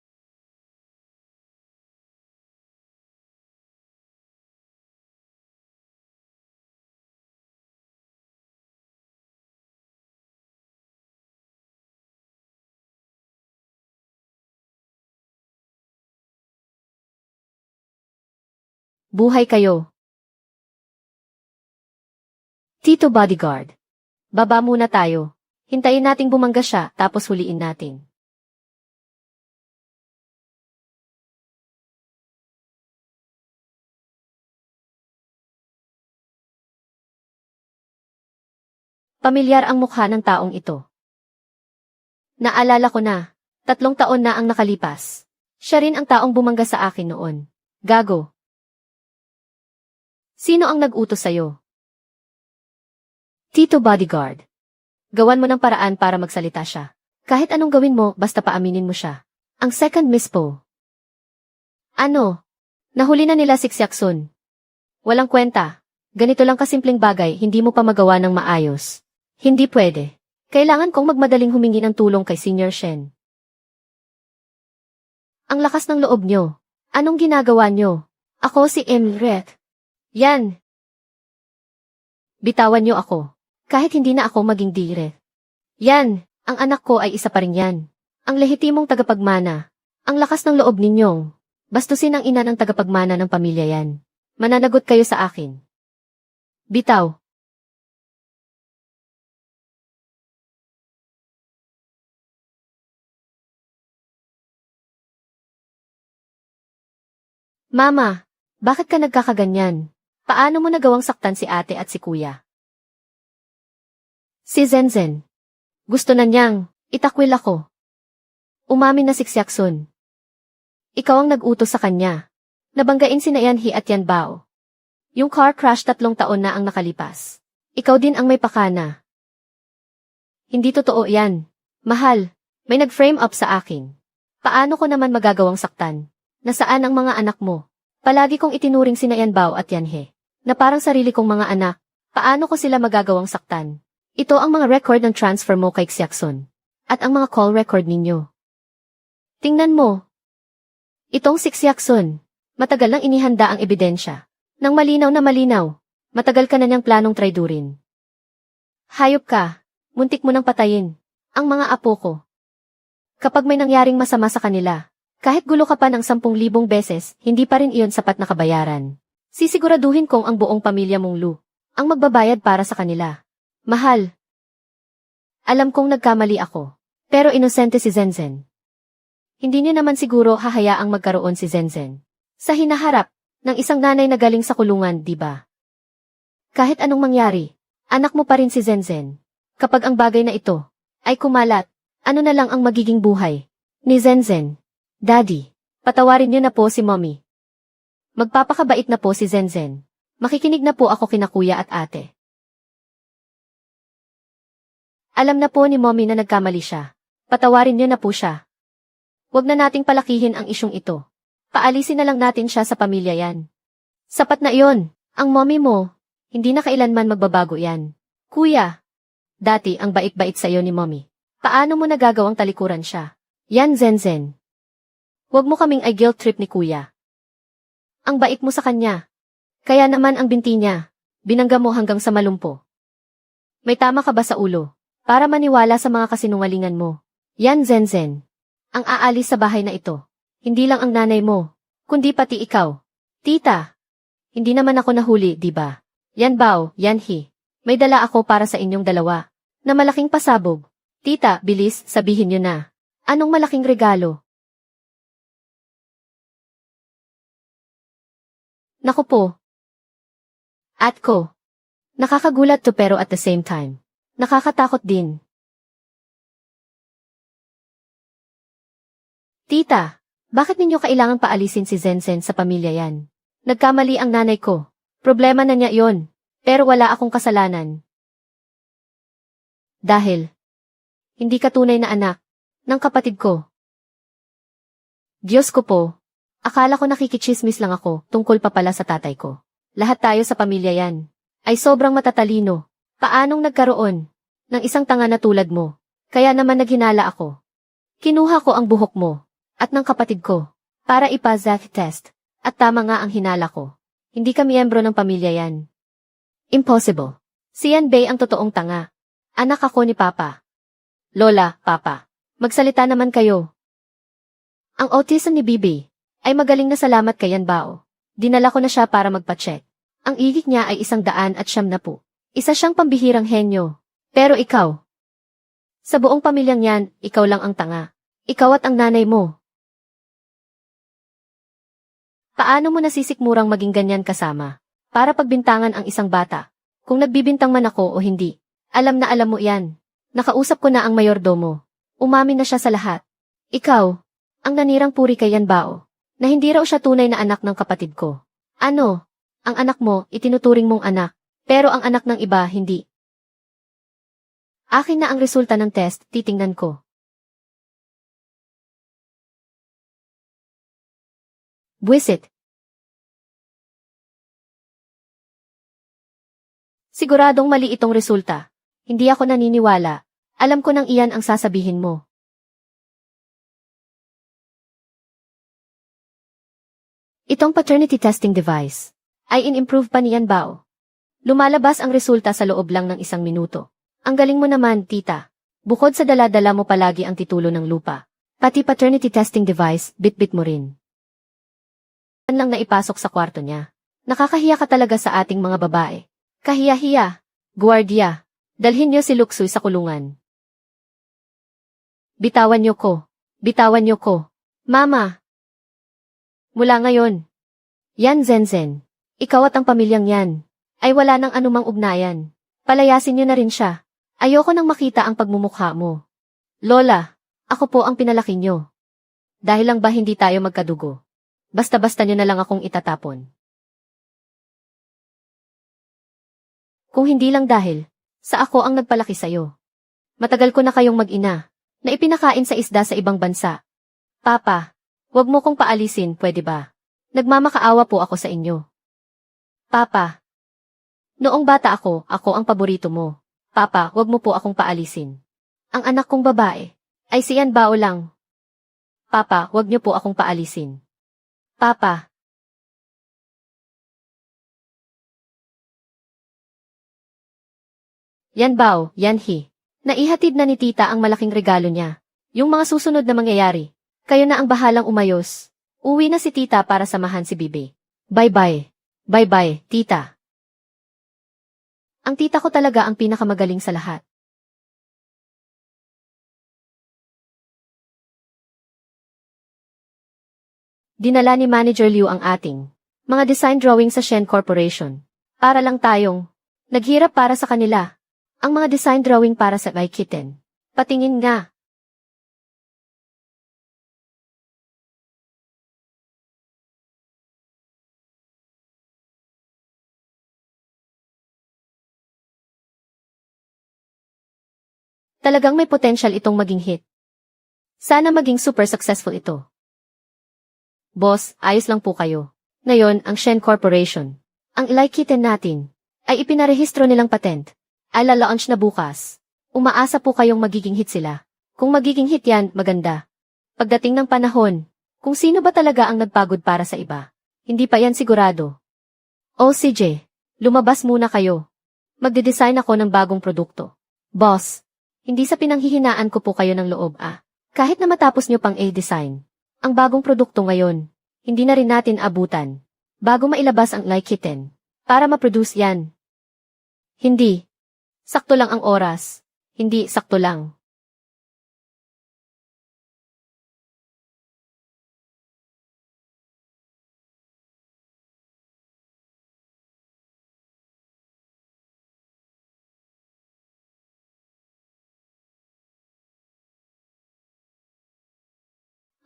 Speaker 1: Buhay kayo. Tito bodyguard. Baba muna tayo. Hintayin nating bumangga siya, tapos huliin natin. Pamilyar ang mukha ng taong ito. Naalala ko na, 3 taon na ang nakalipas. Siya rin ang taong bumangga sa akin noon. Gago. Sino ang nag-utos sa'yo? Tito bodyguard. Gawan mo ng paraan para magsalita siya. Kahit anong gawin mo, basta paaminin mo siya. Ang second miss po. Ano? Nahuli na nila si Xiaxun. Walang kwenta. Ganito lang kasimpleng bagay, hindi mo pa magawa ng maayos. Hindi pwede. Kailangan kong magmadaling humingi ng tulong kay Senior Shen. Ang lakas ng loob nyo. Anong ginagawa nyo? Ako si Emret. Yan. Bitawan nyo ako. Kahit hindi na ako maging dire. Yan, ang anak ko ay isa pa rin yan. Ang lehitimong tagapagmana. Ang lakas ng loob ninyong. Bastusin ang ina ng tagapagmana ng pamilya yan. Mananagot kayo sa akin. Bitaw. Mama, bakit ka nagkakaganyan? Paano mo nagawang saktan si ate at si kuya? Si Zenzen. Gusto na niyang itakwil ako. Umamin na si Xiaxun. Ikaw ang nag-utos sa kanya. Nabanggain si Yanhi at Yanbao. Yung car crash 3 taon na ang nakalipas. Ikaw din ang may pakana. Hindi totoo yan. Mahal, may nag-frame up sa akin. Paano ko naman magagawang saktan? Nasaan ang mga anak mo? Palagi kong itinuring sina Yanbao at Yanhe, na parang sarili kong mga anak. Paano ko sila magagawang saktan? Ito ang mga record ng transfer mo kay Xiaxun. At ang mga call record ninyo. Tingnan mo. Itong si Xiaxun. Matagal nang inihanda ang ebidensya. Nang malinaw na malinaw. Matagal ka na niyang planong traidurin. Hayop ka. Muntik mo nang patayin. Ang mga apo ko. Kapag may nangyaring masama sa kanila, kahit gulo ka pa ng 10,000 beses, hindi pa rin iyon sapat na kabayaran. Sisiguraduhin kong ang buong pamilya mong Lu ang magbabayad para sa kanila. Mahal. Alam kong nagkamali ako. Pero inosente si Zenzen. Hindi niyo naman siguro hahayaang magkaroon si Zenzen sa hinaharap ng isang nanay na galing sa kulungan, di ba? Kahit anong mangyari, anak mo pa rin si Zenzen. Kapag ang bagay na ito ay kumalat, ano na lang ang magiging buhay ni Zenzen? Daddy, patawarin niyo na po si Mommy. Magpapakabait na po si Zenzen. Makikinig na po ako kina kuya at ate. Alam na po ni Mommy na nagkamali siya. Patawarin niyo na po siya. Huwag na nating palakihin ang isyong ito. Paalisin na lang natin siya sa pamilya yan. Sapat na iyon. Ang Mommy mo, hindi na kailanman magbabago yan. Kuya, dati ang bait-bait sa iyo ni Mommy. Paano mo nagagawang talikuran siya? Yan Zenzen. Huwag mo kaming ay guilt trip ni kuya. Ang bait mo sa kanya. Kaya naman ang binti niya, binangga mo hanggang sa malumpo. May tama ka ba sa ulo? Para maniwala sa mga kasinungalingan mo. Yan Zenzen. Ang aalis sa bahay na ito. Hindi lang ang nanay mo, kundi pati ikaw. Tita. Hindi naman ako nahuli, di ba? Yan Bao, yan Hi. May dala ako para sa inyong dalawa. Na malaking pasabog. Tita, bilis, sabihin niyo na. Anong malaking regalo? Naku po. At ko. Nakakagulat to pero at the same time. Nakakatakot din. Tita, bakit ninyo kailangang paalisin si Zenzen sa pamilya yan? Nagkamali ang nanay ko. Problema na niya yon. Pero wala akong kasalanan. Dahil, hindi ka tunay na anak ng kapatid ko. Diyos ko po. Akala ko nakikichismis lang ako, tungkol pa pala sa tatay ko. Lahat tayo sa pamilya yan ay sobrang matatalino. Paanong nagkaroon ng isang tanga na tulad mo? Kaya naman naghinala ako. Kinuha ko ang buhok mo at ng kapatid ko para ipa-Zath test. At tama nga ang hinala ko. Hindi ka miyembro ng pamilya yan. Impossible. Si Yan Bei ang totoong tanga. Anak ako ni Papa. Lola, Papa. Magsalita naman kayo. Ang autism ni Bibi ay magaling na salamat kay Yanbao. Dinala ko na siya para magpa-check. Ang igik niya ay 100 at 90. Isa siyang pambihirang henyo. Pero ikaw, sa buong pamilyang yan, ikaw lang ang tanga. Ikaw at ang nanay mo. Paano mo nasisikmurang maging ganyan kasama? Para pagbintangan ang isang bata. Kung nagbibintang man ako o hindi. Alam na alam mo yan. Nakausap ko na ang mayordomo. Umamin na siya sa lahat. Ikaw, ang nanirang puri kay Yanbao. Na hindi raw siya tunay na anak ng kapatid ko. Ano? Ang anak mo, itinuturing mong anak. Pero ang anak ng iba, hindi. Akin na ang resulta ng test, titingnan ko. Buwisit. Siguradong mali itong resulta. Hindi ako naniniwala. Alam ko nang iyan ang sasabihin mo. Itong paternity testing device ay in-improve pa ni Yan Bao. Lumalabas ang resulta sa loob lang ng 1 minuto. Ang galing mo naman, tita. Bukod sa dala-dala mo palagi ang titulo ng lupa, pati paternity testing device, bit-bit mo rin. Lang naipasok sa kwarto niya. Nakakahiya ka talaga sa ating mga babae. Kahiya-hiya. Guardia, dalhin niyo si Luksoy sa kulungan. Bitawan niyo ko. Bitawan niyo ko. Mama! Mula ngayon. Yan Zenzen. Ikaw at ang pamilyang yan ay wala nang anumang ugnayan. Palayasin niyo na rin siya. Ayoko nang makita ang pagmumukha mo. Lola, ako po ang pinalaki niyo. Dahil lang ba hindi tayo magkadugo? Basta-basta niyo na lang akong itatapon. Kung hindi lang dahil sa ako ang nagpalaki sa'yo. Matagal ko na kayong mag-ina na ipinakain sa isda sa ibang bansa. Papa, wag mo kong paalisin, pwede ba? Nagmamakaawa po ako sa inyo. Papa, noong bata ako ang paborito mo. Papa, wag mo po akong paalisin. Ang anak kong babae ay si Yan Bao lang. Papa, wag niyo po akong paalisin. Papa. Yan Bao, Yan He. Naihatid na ni tita ang malaking regalo niya. Yung mga susunod na mangyayari. Kayo na ang bahalang umayos. Uwi na si tita para samahan si Bibi. Bye-bye. Bye-bye, tita. Ang tita ko talaga ang pinakamagaling sa lahat. Dinala ni Manager Liu ang ating mga design drawing sa Shen Corporation. Para lang tayong naghirap para sa kanila. Ang mga design drawing para sa Kitten. Patingin nga. Talagang may potential itong maging hit. Sana maging super successful ito. Boss, ayos lang po kayo. Ngayon, ang Shen Corporation, ang Kitten natin, ay ipinarehistro nilang patent. Ay la-launch na bukas. Umaasa po kayong magiging hit sila. Kung magiging hit yan, maganda. Pagdating ng panahon, kung sino ba talaga ang nagpagod para sa iba, hindi pa yan sigurado. O CJ, lumabas muna kayo. Magde-design ako ng bagong produkto. Boss, hindi sa pinanghihinaan ko po kayo ng loob Kahit na matapos nyo pang design ang bagong produkto ngayon, hindi na rin natin abutan bago mailabas ang Kitten para ma-produce yan. Hindi. Sakto lang ang oras. Hindi sakto lang.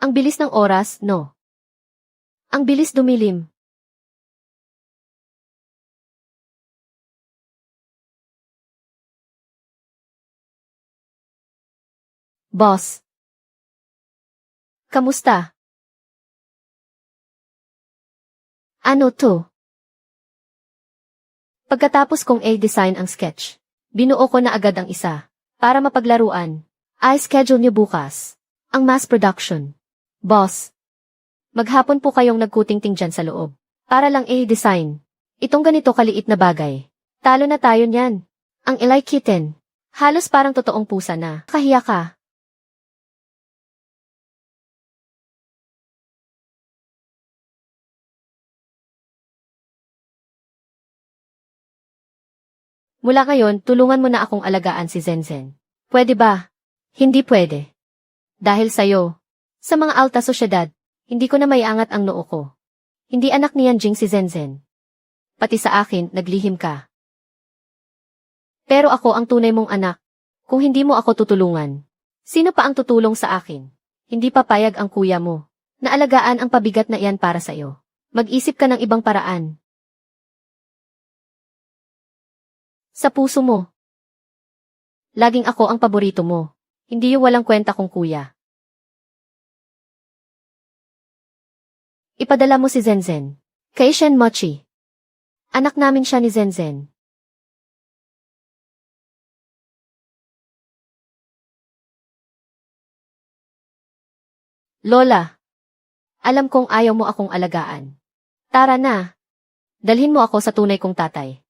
Speaker 1: Ang bilis ng oras, no? Ang bilis dumilim. Boss. Kamusta? Ano to? Pagkatapos kong design ang sketch, binuo ko na agad ang isa. Para mapaglaruan, schedule niyo bukas ang mass production. Boss. Maghapon po kayong nagkutingting dyan sa loob. Para lang design. Itong ganito kaliit na bagay. Talo na tayo niyan. Ang Kitten. Halos parang totoong pusa na. Kahiya ka. Mula ngayon, tulungan mo na akong alagaan si Zenzen. Pwede ba? Hindi pwede. Dahil sa'yo. Sa mga alta sosyedad, hindi ko na maiangat ang noo ko. Hindi anak ni Yanjing si Zenzen. Pati sa akin, naglihim ka. Pero ako ang tunay mong anak. Kung hindi mo ako tutulungan, sino pa ang tutulong sa akin? Hindi papayag ang kuya mo. Naalagaan ang pabigat na iyan para sa'yo. Mag-isip ka ng ibang paraan. Sa puso mo. Laging ako ang paborito mo. Hindi yung walang kwenta kong kuya. Ipadala mo si Zenzen. Kay Shen Mochi. Anak namin siya ni Zenzen. Lola. Alam kong ayaw mo akong alagaan. Tara na. Dalhin mo ako sa tunay kong tatay.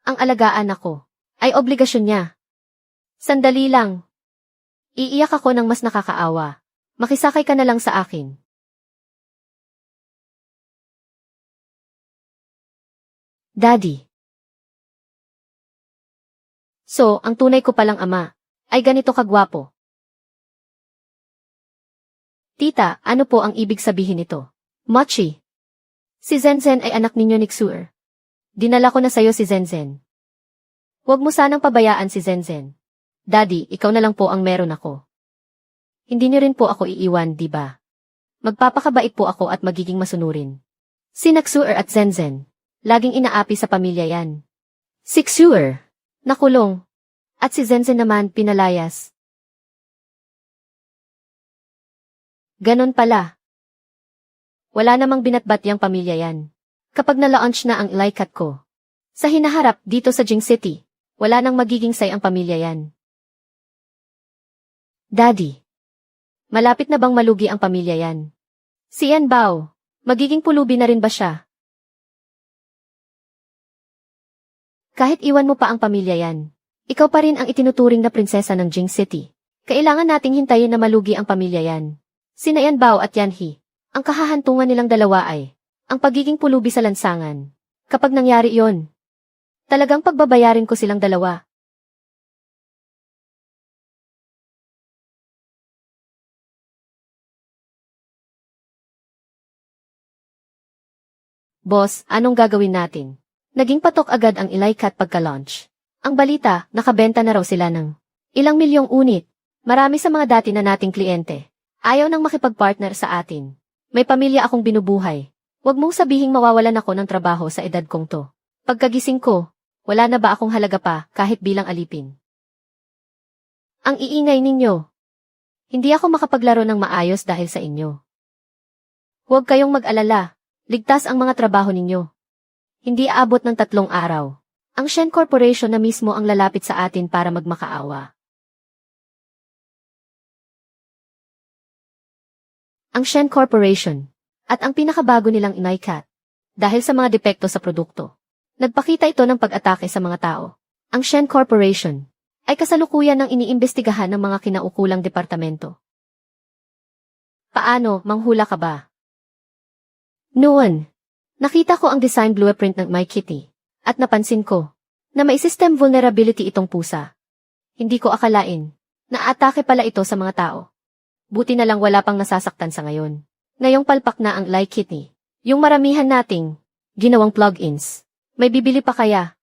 Speaker 1: Ang alagaan ako ay obligasyon niya. Sandali lang. Iiyak ako ng mas nakakaawa. Makisakay ka na lang sa akin. Daddy. So, ang tunay ko palang ama ay ganito kagwapo. Tita, ano po ang ibig sabihin nito? Mochi. Si Zenzen ay anak ninyo ni Xuer. Dinala ko na sayo si Zenzen. Huwag mo sanang pabayaan si Zenzen. Daddy, ikaw na lang po ang meron ako. Hindi niyo rin po ako iiwan, di ba? Magpapakabait po ako at magiging masunurin. Si Xuer at Zenzen, laging inaapi sa pamilya yan. Si Xuer, nakulong. At si Zenzen naman pinalayas. Ganon pala. Wala namang binatbat yang pamilya yan. Kapag na-launch na ang Laikat ko. Sa hinaharap dito sa Jing City, wala nang magiging say ang pamilya yan. Daddy. Malapit na bang malugi ang pamilya yan? Si Yan Bao, magiging pulubi na rin ba siya? Kahit iwan mo pa ang pamilya yan, ikaw pa rin ang itinuturing na prinsesa ng Jing City. Kailangan nating hintayin na malugi ang pamilya yan. Sina Yan Bao at Yan He, ang kahahantungan nilang dalawa ay ang pagiging pulubi sa lansangan. Kapag nangyari yon, talagang pagbabayarin ko silang dalawa. Boss, anong gagawin natin? Naging patok agad ang Ilaikat pagka-launch. Ang balita, nakabenta na raw sila ng ilang milyong unit. Marami sa mga dati na nating kliyente ayaw nang makipag-partner sa atin. May pamilya akong binubuhay. Huwag mong sabihing mawawalan ako ng trabaho sa edad kong to. Pagkagising ko, wala na ba akong halaga pa kahit bilang alipin? Ang iingay ninyo. Hindi ako makapaglaro ng maayos dahil sa inyo. Huwag kayong mag-alala. Ligtas ang mga trabaho ninyo. Hindi aabot ng 3 araw. Ang Shen Corporation na mismo ang lalapit sa atin para magmakaawa. Ang Shen Corporation at ang pinakabago nilang Ilaikat. Dahil sa mga depekto sa produkto, nagpakita ito ng pag-atake sa mga tao. Ang Shen Corporation ay kasalukuyan ng iniimbestigahan ng mga kinaukulang departamento. Paano, manghula ka ba? Noon, nakita ko ang design blueprint ng My Kitty at napansin ko na may system vulnerability itong pusa. Hindi ko akalain na atake pala ito sa mga tao. Buti na lang wala pang nasasaktan sa ngayon. Ngayong palpak na ang My Kitty, yung maramihan nating ginawang plugins. May bibili pa kaya?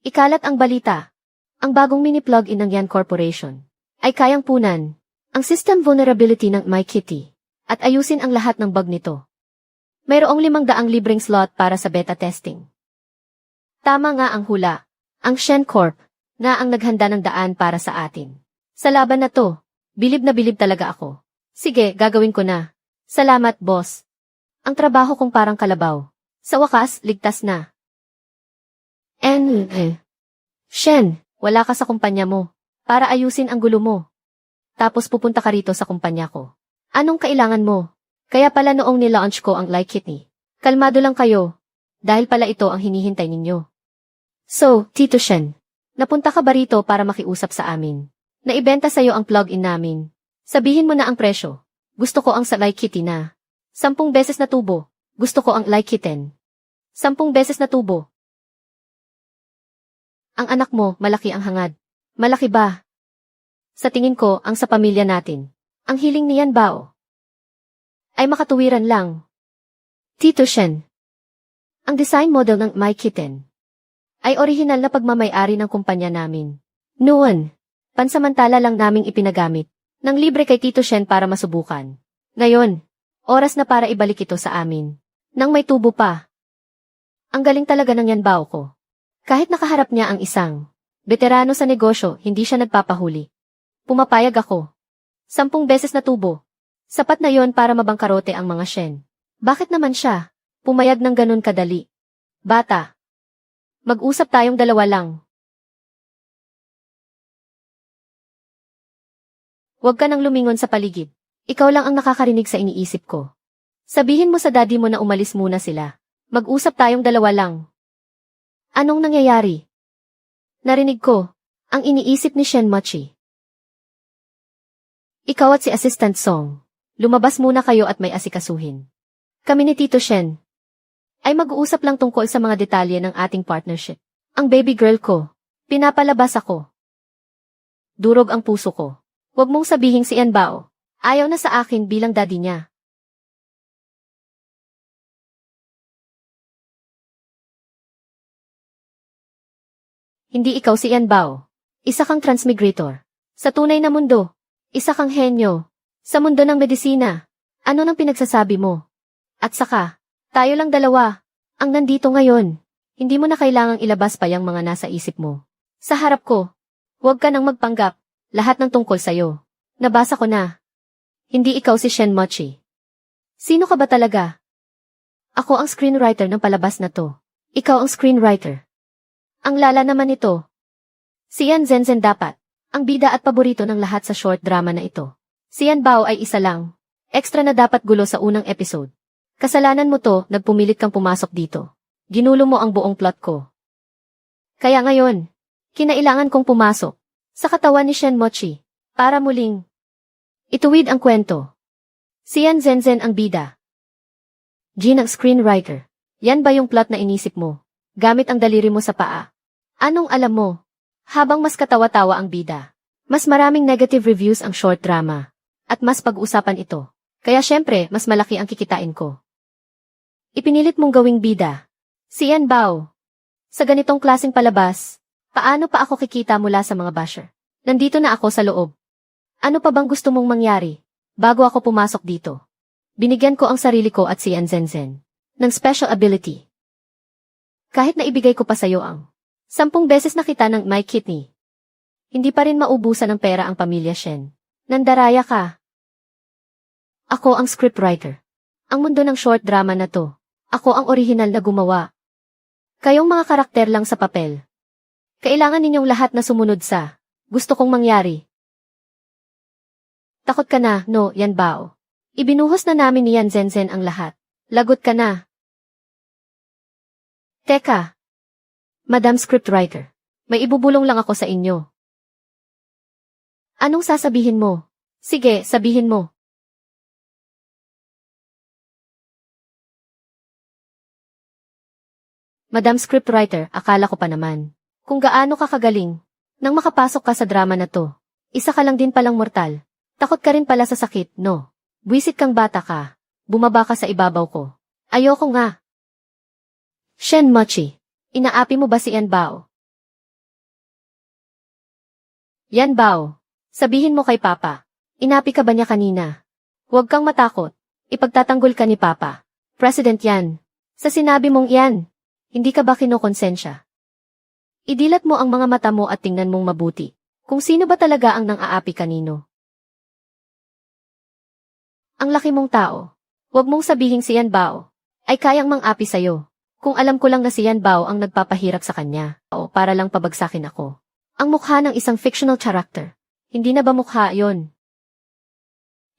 Speaker 1: Ikalat ang balita. Ang bagong mini plugin ng Yan Corporation ay kayang punan ang system vulnerability ng My Kitty at ayusin ang lahat ng bug nito. Mayroong 500 libreng slot para sa beta testing. Tama nga ang hula. Ang Shen Corp na ang naghanda ng daan para sa atin. Sa laban na to, bilib na bilib talaga ako. Sige, gagawin ko na. Salamat, boss. Ang trabaho kong parang kalabaw. Sa wakas, ligtas na. Shen, wala ka sa kumpanya mo. Para ayusin ang gulo mo. Tapos pupunta ka rito sa kumpanya ko. Anong kailangan mo? Kaya pala noong nilaunch ko ang Like Kitty. Kalmado lang kayo. Dahil pala ito ang hinihintay ninyo. So, Tito Shen, napunta ka ba rito para makiusap sa amin? Naibenta sa'yo ang plug-in namin. Sabihin mo na ang presyo. Gusto ko ang sa Like Kitty na 10 beses na tubo. Gusto ko ang Like Kitten. 10 beses na tubo. Ang anak mo, malaki ang hangad. Malaki ba? Sa tingin ko, ang sa pamilya natin. Ang hiling ni Yan Bao ay makatuwiran lang. Tito Shen, ang design model ng My Kitten ay orihinal na pagmamay-ari ng kumpanya namin. Noon, pansamantala lang naming ipinagamit ng libre kay Tito Shen para masubukan. Ngayon, oras na para ibalik ito sa amin. Nang may tubo pa. Ang galing talaga ng Yan Bao ko. Kahit nakaharap niya ang isang veterano sa negosyo, hindi siya nagpapahuli. Pumapayag ako. 10 beses na tubo. Sapat na yon para mabangkarote ang mga Shen. Bakit naman siya pumayag ng ganun kadali? Bata, mag-usap tayong dalawa lang. Huwag ka nang lumingon sa paligid. Ikaw lang ang nakakarinig sa iniisip ko. Sabihin mo sa daddy mo na umalis muna sila. Mag-usap tayong dalawa lang. Anong nangyayari? Narinig ko, ang iniisip ni Shen Mochi. Ikaw at si Assistant Song, lumabas muna kayo at may asikasuhin. Kami ni Tito Shen ay mag-uusap lang tungkol sa mga detalye ng ating partnership. Ang baby girl ko, pinapalabas ako. Durog ang puso ko. Huwag mong sabihing si Bao, ayaw na sa akin bilang daddy niya. Hindi ikaw si Bao. Isa kang transmigrator. Sa tunay na mundo, isa kang henyo. Sa mundo ng medisina, ano nang pinagsasabi mo? At saka, tayo lang dalawa, ang nandito ngayon. Hindi mo na kailangang ilabas pa yung mga nasa isip mo. Sa harap ko, huwag ka nang magpanggap, lahat ng tungkol sa'yo. Nabasa ko na. Hindi ikaw si Shen Mochi. Sino ka ba talaga? Ako ang screenwriter ng palabas na to. Ikaw ang screenwriter. Ang lala naman ito. Si Yan Zhenzen dapat, ang bida at paborito ng lahat sa short drama na ito. Si Yan Bao ay isa lang. Extra na dapat gulo sa unang episode. Kasalanan mo to, nagpumilit kang pumasok dito. Ginulo mo ang buong plot ko. Kaya ngayon, kinailangan kong pumasok sa katawan ni Shen Mochi para muling ituwid ang kwento. Si Yan Zhenzen ang bida. Jin ang screenwriter. Yan ba yung plot na inisip mo? Gamit ang daliri mo sa paa. Anong alam mo? Habang mas katawa-tawa ang bida, mas maraming negative reviews ang short drama. At mas pag-usapan ito. Kaya syempre, mas malaki ang kikitain ko. Ipinilit mong gawing bida. Si Yan Bao. Sa ganitong klaseng palabas, paano pa ako kikita mula sa mga basher? Nandito na ako sa loob. Ano pa bang gusto mong mangyari bago ako pumasok dito? Binigyan ko ang sarili ko at si Yan Zhenzen ng special ability. Kahit na ibigay ko pa sa'yo ang 10 beses na kita ng my kidney, hindi pa rin maubusan ng pera ang pamilya Shen. Nandaraya ka. Ako ang scriptwriter. Ang mundo ng short drama na to, ako ang orihinal na gumawa. Kayong mga karakter lang sa papel. Kailangan ninyong lahat na sumunod sa gusto kong mangyari. Takot ka na, no, Yan Bao. Ibinuhos na namin ni Yan Zhenzen ang lahat. Lagot ka na. Teka. Madam Scriptwriter, may ibubulong lang ako sa inyo. Anong sasabihin mo? Sige, sabihin mo. Madam Scriptwriter, akala ko pa naman kung gaano ka kagaling nang makapasok ka sa drama na to. Isa ka lang din palang mortal. Takot ka rin pala sa sakit, no? Buwisit kang bata ka. Bumaba ka sa ibabaw ko. Ayoko nga. Shen Mochi, inaapi mo ba si Yan Bao? Yan Bao, sabihin mo kay Papa, inapi ka ba niya kanina? Huwag kang matakot, ipagtatanggol ka ni Papa. President yan. Sa sinabi mong yan, hindi ka ba kinokonsensya? Idilat mo ang mga mata mo at tingnan mong mabuti, kung sino ba talaga ang nang-aapi kanino. Ang laki mong tao, huwag mong sabihing si Yan Bao ay kayang mang-api sa'yo. Kung alam ko lang na si Yan Bao ang nagpapahirap sa kanya, o para lang pabagsakin ako. Ang mukha ng isang fictional character. Hindi na ba mukha yon?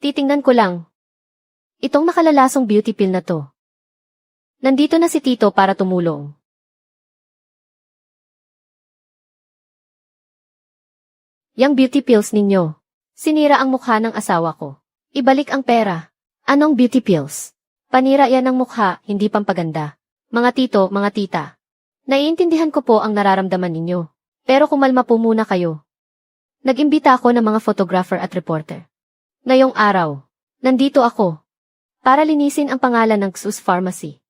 Speaker 1: Titingnan ko lang. Itong nakalalasong beauty pill na to. Nandito na si Tito para tumulong. Yang beauty pills ninyo. Sinira ang mukha ng asawa ko. Ibalik ang pera. Anong beauty pills? Panira yan ng mukha, hindi pampaganda. Mga tito, mga tita. Naiintindihan ko po ang nararamdaman ninyo. Pero kumalma po muna kayo. Nag-imbita ako ng mga photographer at reporter. Ngayong araw, nandito ako. Para linisin ang pangalan ng Xus Pharmacy.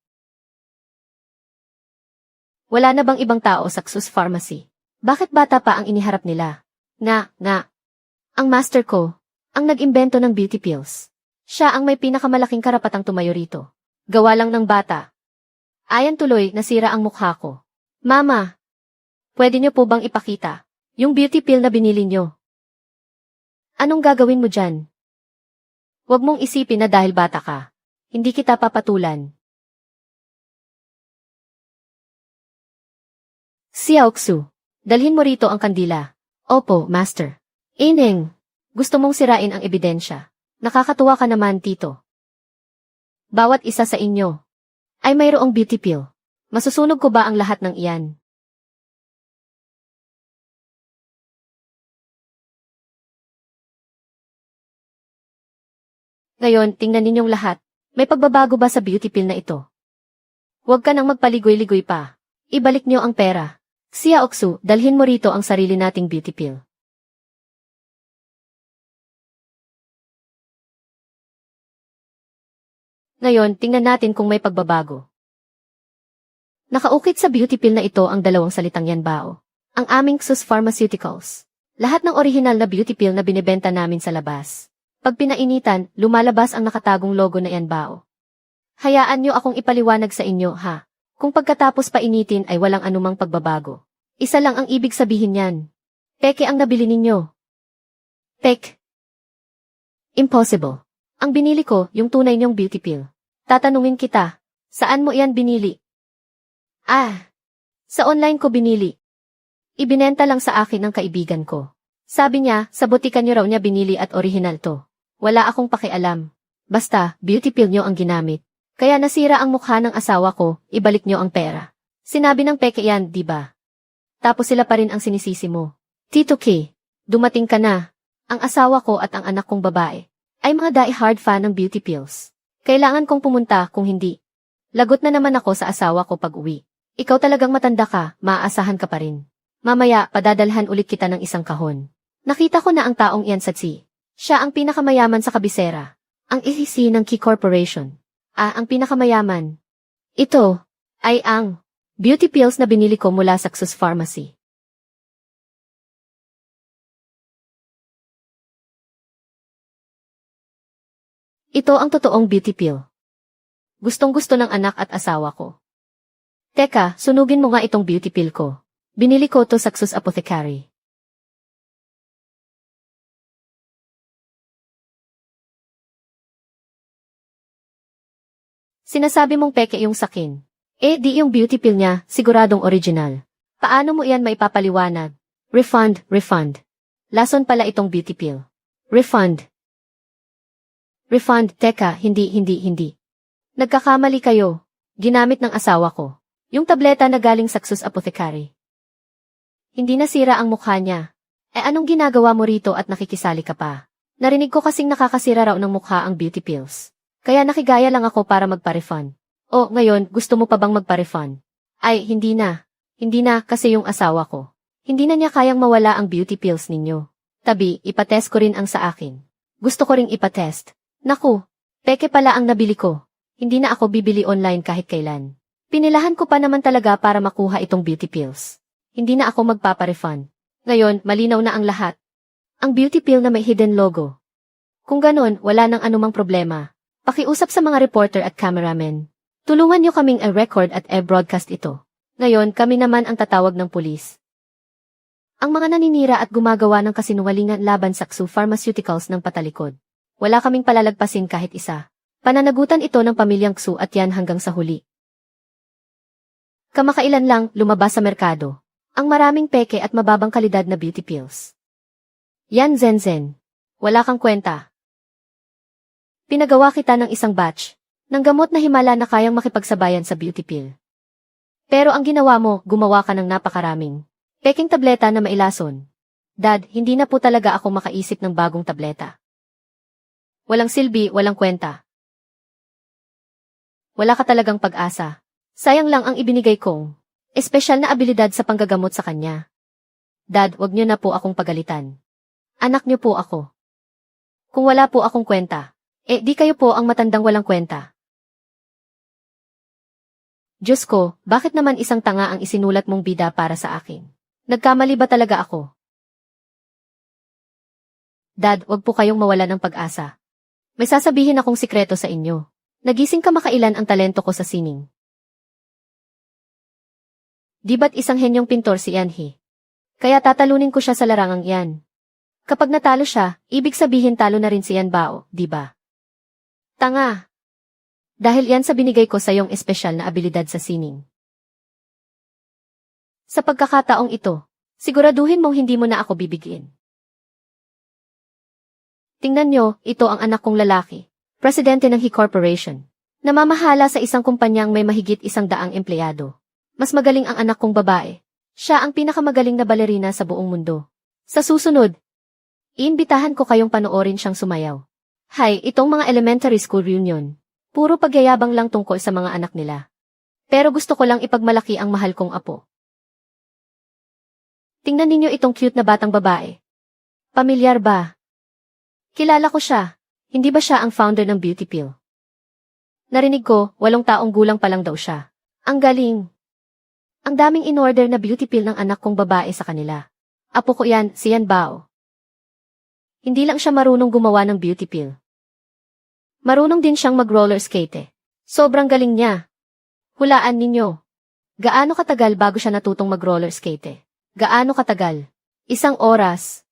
Speaker 1: Wala na bang ibang tao sa Xus Pharmacy? Bakit bata pa ang iniharap nila? Nga. Ang master ko, ang nag-imbento ng beauty pills. Siya ang may pinakamalaking karapatang tumayo rito. Gawa lang ng bata. Ayan tuloy, nasira ang mukha ko. Mama, pwede niyo po bang ipakita yung beauty pill na binili niyo? Anong gagawin mo dyan? Huwag mong isipin na dahil bata ka, hindi kita papatulan. Xiaoxu, dalhin mo rito ang kandila. Opo, master. Ineng, gusto mong sirain ang ebidensya. Nakakatuwa ka naman, tito. Bawat isa sa inyo ay mayroong beauty pill. Masusunog ko ba ang lahat ng iyan? Ngayon, tingnan ninyong lahat. May pagbabago ba sa beauty pill na ito? Huwag ka nang magpaligoy-ligoy pa. Ibalik niyo ang pera. Xiaoxu, dalhin mo rito ang sarili nating beauty pill. Ngayon, tingnan natin kung may pagbabago. Nakaukit sa beauty pill na ito ang dalawang salitang yanbao. Ang aming Xus Pharmaceuticals. Lahat ng orihinal na beauty pill na binibenta namin sa labas. Pag pinainitan, lumalabas ang nakatagong logo na yanbao. Hayaan niyo akong ipaliwanag sa inyo, ha? Kung pagkatapos painitin ay walang anumang pagbabago. Isa lang ang ibig sabihin niyan. Peke ang nabili ninyo. Pek. Impossible. Ang binili ko, yung tunay niyong beauty pill. Tatanungin kita, saan mo iyan binili? Sa online ko binili. Ibinenta lang sa akin ng kaibigan ko. Sabi niya, sa botika niyo raw niya binili at orihinal to. Wala akong pakialam. Basta, beauty pill niyo ang ginamit. Kaya nasira ang mukha ng asawa ko, ibalik niyo ang pera. Sinabi ng peke yan, di ba? Tapos sila pa rin ang sinisisi mo. Tito K, dumating ka na. Ang asawa ko at ang anak kong babae ay mga die-hard fan ng beauty pills. Kailangan kong pumunta kung hindi. Lagot na naman ako sa asawa ko pag uwi. Ikaw talagang matanda ka, maaasahan ka pa rin. Mamaya, padadalhan ulit kita ng isang kahon. Nakita ko na ang taong iyan sa Tsi. Siya ang pinakamayaman sa kabisera. Ang ECC ng Key Corporation. Ang pinakamayaman. Ito ay ang beauty pills na binili ko mula sa Xus Pharmacy. Ito ang totoong beauty pill. Gustong-gusto ng anak at asawa ko. Teka, sunugin mo nga itong beauty pill ko. Binili ko to sa Xus Apothecary. Sinasabi mong peke yung sakin. Di yung beauty pill niya, siguradong original. Paano mo iyan maipapaliwanag? Refund. Lason pala itong beauty pill. Refund, teka, hindi. Nagkakamali kayo. Ginamit ng asawa ko. Yung tableta na galing sa Xus Apothecary. Hindi nasira ang mukha niya. Anong ginagawa mo rito at nakikisali ka pa? Narinig ko kasing nakakasira raw ng mukha ang beauty pills. Kaya nakigaya lang ako para magpa-refund. Ngayon, gusto mo pa bang magpa-refund? Hindi na. Hindi na kasi yung asawa ko. Hindi na niya kayang mawala ang beauty pills ninyo. Tabi, ipatest ko rin ang sa akin. Gusto ko ring ipatest. Naku, peke pala ang nabili ko. Hindi na ako bibili online kahit kailan. Pinilahan ko pa naman talaga para makuha itong beauty pills. Hindi na ako magpapa-refund. Ngayon, malinaw na ang lahat. Ang beauty pill na may hidden logo. Kung ganon, wala nang anumang problema. Pakiusap sa mga reporter at cameramen. Tulungan niyo kaming i-record at i-broadcast ito. Ngayon, kami naman ang tatawag ng pulis. Ang mga naninira at gumagawa ng kasinungalingan laban sa Xus Pharmaceuticals ng patalikod. Wala kaming palalagpasin kahit isa. Pananagutan ito ng pamilyang Xu at yan hanggang sa huli. Kamakailan lang, lumabas sa merkado. Ang maraming peke at mababang kalidad na beauty pills. Yan Zenzen. Wala kang kwenta. Pinagawa kita ng isang batch ng gamot na himala na kayang makipagsabayan sa beauty pill. Pero ang ginawa mo, gumawa ka ng napakaraming peking tableta na mailason. Dad, hindi na po talaga ako makaisip ng bagong tableta. Walang silbi, walang kwenta. Wala ka talagang pag-asa. Sayang lang ang ibinigay kong espesyal na abilidad sa panggagamot sa kanya. Dad, wag niyo na po akong pagalitan. Anak niyo po ako. Kung wala po akong kwenta, di kayo po ang matandang walang kwenta. Diyos ko, bakit naman isang tanga ang isinulat mong bida para sa akin? Nagkamali ba talaga ako? Dad, wag po kayong mawala ng pag-asa. May sasabihin akong sikreto sa inyo. Nagising kamakailan ang talento ko sa sining. Di ba't isang henyong pintor si Yanhi? Kaya tatalunin ko siya sa larangang iyan. Kapag natalo siya, ibig sabihin talo na rin si Yanbao, di ba? Tanga! Dahil yan sa binigay ko sa iyong espesyal na abilidad sa sining. Sa pagkakataong ito, siguraduhin mong hindi mo na ako bibigyan. Tingnan nyo, ito ang anak kong lalaki, presidente ng He Corporation. Namamahala sa isang kumpanyang may mahigit 100 empleyado. Mas magaling ang anak kong babae. Siya ang pinakamagaling na balerina sa buong mundo. Sa susunod, iimbitahan ko kayong panoorin siyang sumayaw. Hay, itong mga elementary school reunion. Puro pagyayabang lang tungkol sa mga anak nila. Pero gusto ko lang ipagmalaki ang mahal kong apo. Tingnan ninyo itong cute na batang babae. Pamilyar ba? Kilala ko siya. Hindi ba siya ang founder ng Beauty Pill? Narinig ko, 8 taong gulang pa lang daw siya. Ang galing. Ang daming in-order na beauty pill ng anak kong babae sa kanila. Apo ko yan, si Yan Bao. Hindi lang siya marunong gumawa ng beauty pill. Marunong din siyang mag-roller skate. Sobrang galing niya. Hulaan ninyo. Gaano katagal bago siya natutong mag-roller skate? Gaano katagal? 1 oras.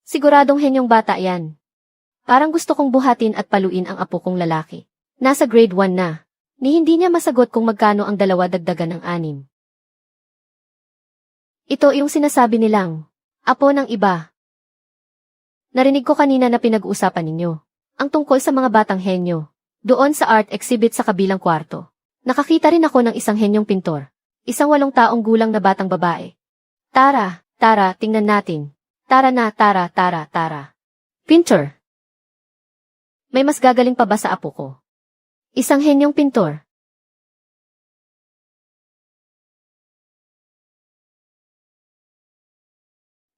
Speaker 1: Siguradong henyong bata yan. Parang gusto kong buhatin at paluin ang apo kong lalaki. Nasa grade 1 na. Ni hindi niya masagot kung magkano ang 2 dagdagan ng 6. Ito yung sinasabi nilang, apo ng iba. Narinig ko kanina na pinag-uusapan ninyo. Ang tungkol sa mga batang henyo. Doon sa art exhibit sa kabilang kwarto. Nakakita rin ako ng isang henyong pintor. Isang 8 taong gulang na batang babae. Tara, tingnan natin. Tara na, tara. Pintor. May mas gagaling pa ba sa apo ko? Isang henyong pintor.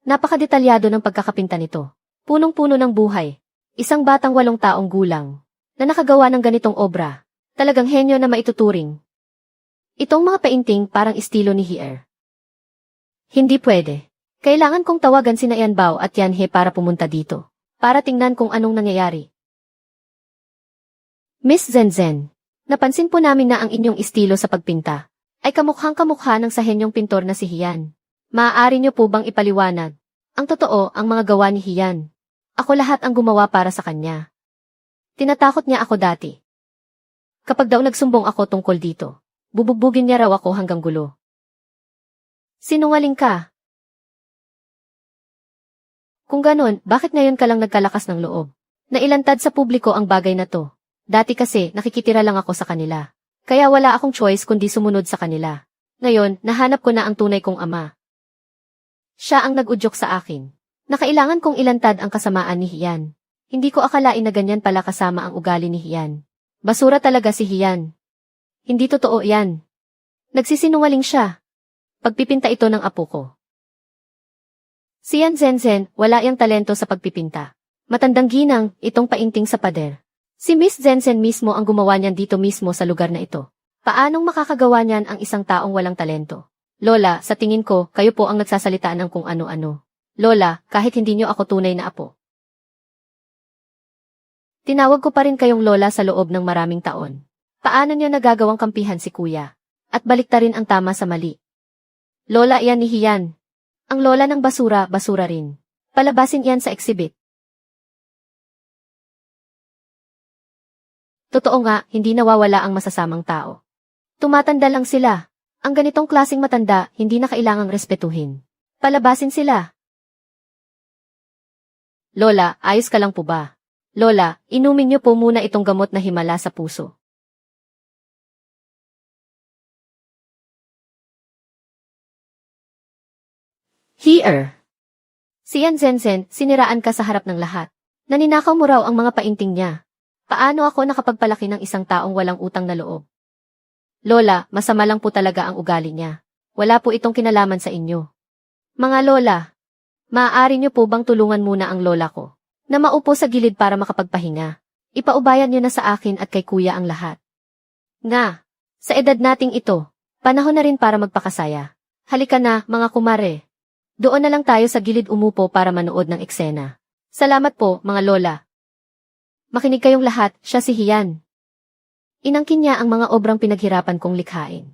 Speaker 1: Napakadetalyado ng pagkakapinta nito. Punong-puno ng buhay. Isang batang 8 taong gulang na nakagawa ng ganitong obra. Talagang henyo na maituturing. Itong mga painting parang estilo ni Hier. Hindi pwede. Kailangan kong tawagan sina Yan Bao at Yan He para pumunta dito. Para tingnan kung anong nangyayari. Miss Zenzen, napansin po namin na ang inyong estilo sa pagpinta ay kamukhang-kamukha ng sa henyong pintor na si Hian. Maaari niyo po bang ipaliwanag? Ang totoo, ang mga gawa ni Hian. Ako lahat ang gumawa para sa kanya. Tinatakot niya ako dati. Kapag daw nagsumbong ako tungkol dito, bubugbugin niya raw ako hanggang gulo. Sinungaling ka. Kung ganon, bakit ngayon ka lang nagkalakas ng loob? Nailantad sa publiko ang bagay na to. Dati kasi nakikitira lang ako sa kanila. Kaya wala akong choice kundi sumunod sa kanila. Ngayon, nahanap ko na ang tunay kong ama. Siya ang nag-udyok sa akin. Nakailangan kong ilantad ang kasamaan ni Hian. Hindi ko akalain na ganyan pala kasama ang ugali ni Hian. Basura talaga si Hian. Hindi totoo yan. Nagsisinungaling siya. Pagpipinta ito ng apo ko. Si Yan Zenzen, wala yang talento sa pagpipinta. Matandang ginang, itong painting sa pader. Si Miss Zenzen mismo ang gumawa niyan dito mismo sa lugar na ito. Paanong makakagawa niyan ang isang taong walang talento? Lola, sa tingin ko, kayo po ang nagsasalita ng kung ano-ano. Lola, kahit hindi niyo ako tunay na apo. Tinawag ko pa rin kayong Lola sa loob ng maraming taon. Paano niyo nagagawang kampihan si Kuya? At baliktarin ang tama sa mali. Lola yan ni Hian. Ang lola ng basura, basura rin. Palabasin yan sa exhibit. Totoo nga, hindi nawawala ang masasamang tao. Tumatanda lang sila. Ang ganitong klaseng matanda, hindi na kailangang respetuhin. Palabasin sila. Lola, ayos ka lang po ba? Lola, inumin niyo po muna itong gamot na himala sa puso. Here. Si Yan Zenzen, siniraan ka sa harap ng lahat. Naninakaw mo raw ang mga painting niya. Paano ako nakapagpalaki ng isang taong walang utang na loob? Lola, masama lang po talaga ang ugali niya. Wala po itong kinalaman sa inyo. Mga lola, maaari niyo po bang tulungan muna ang lola ko na maupo sa gilid para makapagpahinga? Ipaubayan niyo na sa akin at kay kuya ang lahat. Nga, sa edad nating ito, panahon na rin para magpakasaya. Halika na, mga kumare. Doon na lang tayo sa gilid umupo para manood ng eksena. Salamat po, mga lola. Makinig kayong lahat, siya si Hian. Inangkin niya ang mga obrang pinaghirapan kong likhain.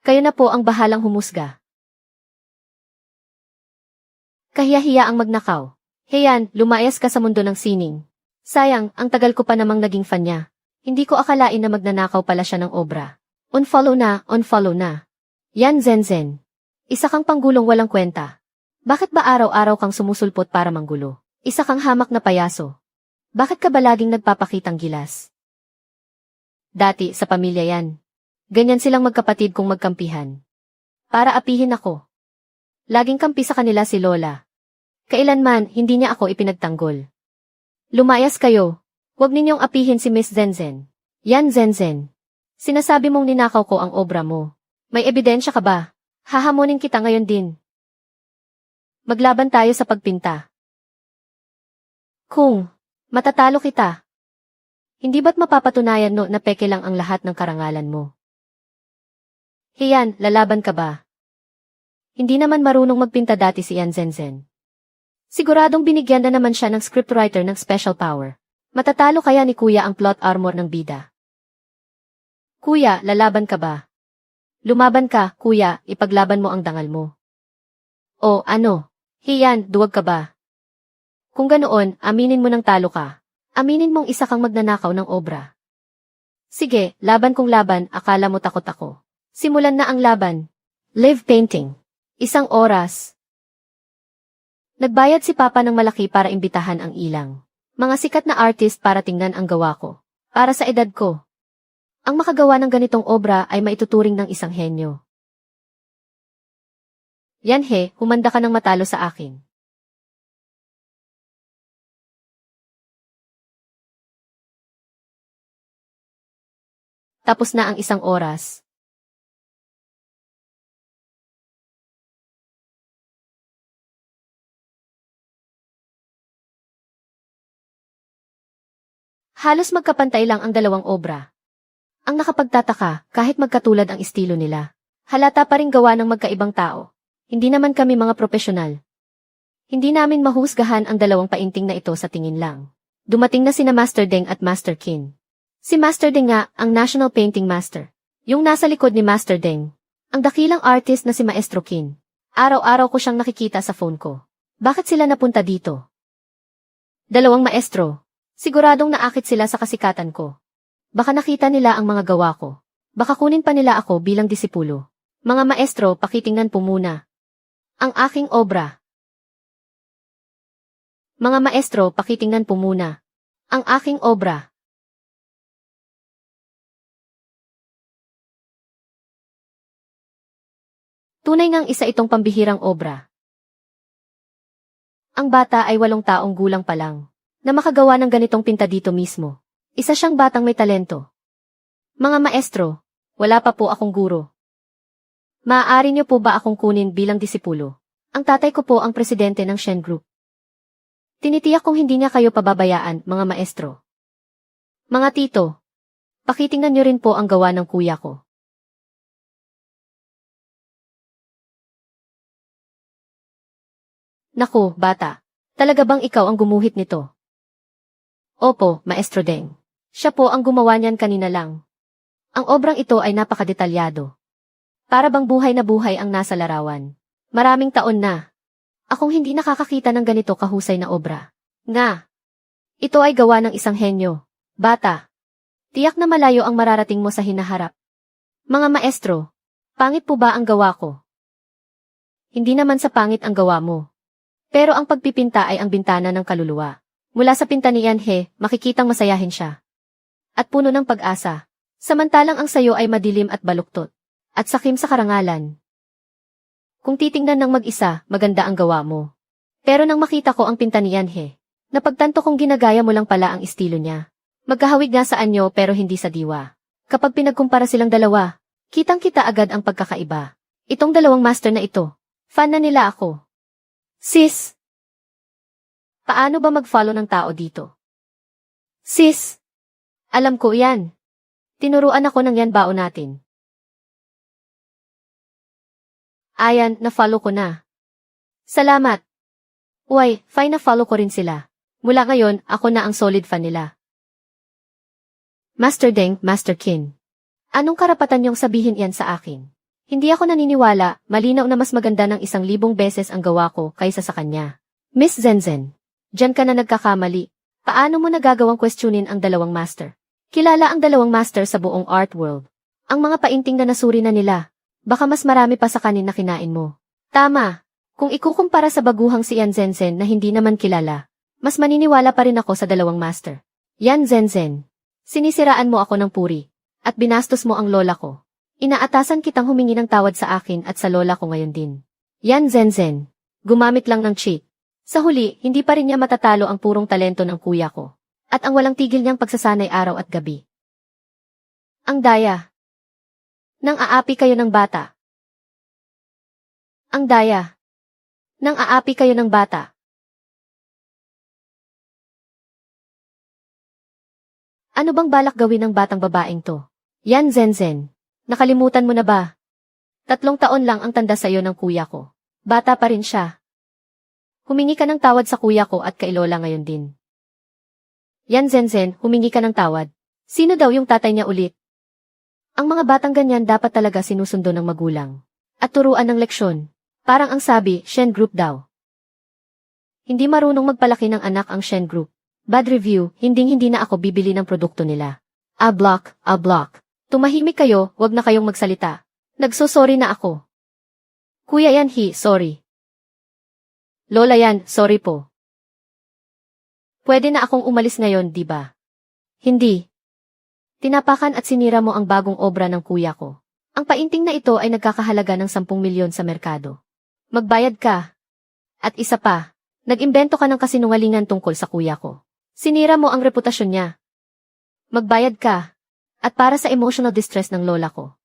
Speaker 1: Kayo na po ang bahalang humusga. Kahiya-hiya ang magnakaw. Hian, lumayas ka sa mundo ng sining. Sayang, ang tagal ko pa namang naging fan niya. Hindi ko akalain na magnanakaw pala siya ng obra. Unfollow na. Yan Zenzen. Isa kang panggulong walang kwenta. Bakit ba araw-araw kang sumusulpot para manggulo? Isa kang hamak na payaso. Bakit ka ba laging nagpapakitang gilas? Dati, sa pamilya yan. Ganyan silang magkapatid kung magkampihan. Para apihin ako. Laging kampi sa kanila si Lola. Kailanman, hindi niya ako ipinagtanggol. Lumayas kayo. Huwag ninyong apihin si Miss Zenzen. Yan Zenzen. Sinasabi mong ninakaw ko ang obra mo. May ebidensya ka ba? Hahamonin kita ngayon din. Maglaban tayo sa pagpinta. Kung matatalo kita, hindi ba't mapapatunayan no na peke lang ang lahat ng karangalan mo? Hiyan, lalaban ka ba? Hindi naman marunong magpinta dati si Yan Zenzen. Siguradong binigyan na naman siya ng scriptwriter ng special power. Matatalo kaya ni Kuya ang plot armor ng bida? Kuya, lalaban ka ba? Lumaban ka, Kuya, ipaglaban mo ang dangal mo. O ano? Hiyan, duwag ka ba? Kung ganoon, aminin mo ng talo ka. Aminin mong isa kang magnanakaw ng obra. Sige, laban kung laban, akala mo takot ako. Simulan na ang laban. Live painting. 1 oras. Nagbayad si Papa ng malaki para imbitahan ang ilang. Mga sikat na artist para tingnan ang gawa ko. Para sa edad ko. Ang makagawa ng ganitong obra ay maituturing ng isang henyo. Yan he, humanda ka ng matalo sa akin. Tapos na ang 1 oras. Halos magkapantay lang ang dalawang obra. Ang nakapagtataka, kahit magkatulad ang estilo nila, halata pa rin gawa ng magkaibang tao. Hindi naman kami mga profesional. Hindi namin mahusgahan ang dalawang painting na ito sa tingin lang. Dumating na sina Master Deng at Master Qin. Si Master Deng nga, ang National Painting Master. Yung nasa likod ni Master Deng. Ang dakilang artist na si Maestro Qin. Araw-araw ko siyang nakikita sa phone ko. Bakit sila napunta dito? Dalawang maestro. Siguradong naakit sila sa kasikatan ko. Baka nakita nila ang mga gawa ko. Baka kunin pa nila ako bilang disipulo. Mga maestro, pakitingnan po muna. Ang aking obra. Mga maestro, pakitingnan po muna. Ang aking obra. Tunay ngang isa itong pambihirang obra. Ang bata ay 8 taong gulang pa lang. Na makagawa ng ganitong pinta dito mismo. Isa siyang batang may talento. Mga maestro, wala pa po akong guro. Maaari niyo po ba akong kunin bilang disipulo? Ang tatay ko po ang presidente ng Shen Group. Tinitiyak kong hindi niya kayo pababayaan, mga maestro. Mga tito, pakitingnan niyo rin po ang gawa ng kuya ko. Naku, bata, talaga bang ikaw ang gumuhit nito? Opo, Maestro Deng. Siya po ang gumawa niyan kanina lang. Ang obrang ito ay napakadetalyado. Para bang buhay na buhay ang nasa larawan. Maraming taon na. Akong hindi nakakakita ng ganito kahusay na obra. Nga. Ito ay gawa ng isang henyo. Bata. Tiyak na malayo ang mararating mo sa hinaharap. Mga maestro, pangit po ba ang gawa ko? Hindi naman sa pangit ang gawa mo. Pero ang pagpipinta ay ang bintana ng kaluluwa. Mula sa pinta ni Yanhe, makikitang masayahin siya. At puno ng pag-asa. Samantalang ang sayo ay madilim at baluktot. At sakim sa karangalan. Kung titingnan ng mag-isa, maganda ang gawa mo. Pero nang makita ko ang pinta ni Yanhe, napagtanto kong ginagaya mo lang pala ang estilo niya. Magkahawig nga sa anyo pero hindi sa diwa. Kapag pinagkumpara silang dalawa, kitang-kita agad ang pagkakaiba. Itong dalawang master na ito, fan na nila ako. Sis! Paano ba mag-follow ng tao dito? Sis! Alam ko yan. Tinuruan ako ng yan bao natin. Ayan, na-follow ko na. Salamat. Uy, fine na follow ko rin sila. Mula ngayon, ako na ang solid fan nila. Master Deng, Master Qin. Anong karapatan niyong sabihin yan sa akin? Hindi ako naniniwala, malinaw na mas maganda ng 1,000 beses ang gawa ko kaysa sa kanya. Miss Zenzen. Diyan ka na nagkakamali. Paano mo nagagawang questionin ang dalawang master? Kilala ang dalawang master sa buong art world. Ang mga painting na nasuri na nila, baka mas marami pa sa kanin na kinain mo. Tama. Kung ikukumpara sa baguhang si Yan Zenzen na hindi naman kilala, mas maniniwala pa rin ako sa dalawang master. Yan Zenzen. Sinisiraan mo ako ng puri. At binastos mo ang lola ko. Inaatasan kitang humingi ng tawad sa akin at sa lola ko ngayon din. Yan Zenzen. Gumamit lang ng cheat. Sa huli, hindi pa rin niya matatalo ang purong talento ng kuya ko. At ang walang tigil niyang pagsasanay araw at gabi. Ang daya. Nang aapi kayo ng bata. Ang daya. Nang aapi kayo ng bata. Ano bang balak gawin ng batang babaeng to? Yan Zenzen. Nakalimutan mo na ba? 3 taon lang ang tanda sa'yo ng kuya ko. Bata pa rin siya. Humingi ka ng tawad sa kuya ko at kay lola ngayon din. Yan Zenzen, humingi ka ng tawad. Sino daw yung tatay niya ulit? Ang mga batang ganyan dapat talaga sinusundo ng magulang. At turuan ng leksyon. Parang ang sabi, Shen Group daw. Hindi marunong magpalaki ng anak ang Shen Group. Bad review, hindi na ako bibili ng produkto nila. A-block. Tumahimik kayo, wag na kayong magsalita. Nagsosorry na ako. Kuya yan sorry. Lola yan, sorry po. Pwede na akong umalis ngayon, di ba? Hindi. Tinapakan at sinira mo ang bagong obra ng kuya ko. Ang painting na ito ay nagkakahalaga ng 10 milyon sa merkado. Magbayad ka. At isa pa, nag-imbento ka ng kasinungalingan tungkol sa kuya ko. Sinira mo ang reputasyon niya. Magbayad ka. At para sa emotional distress ng lola ko.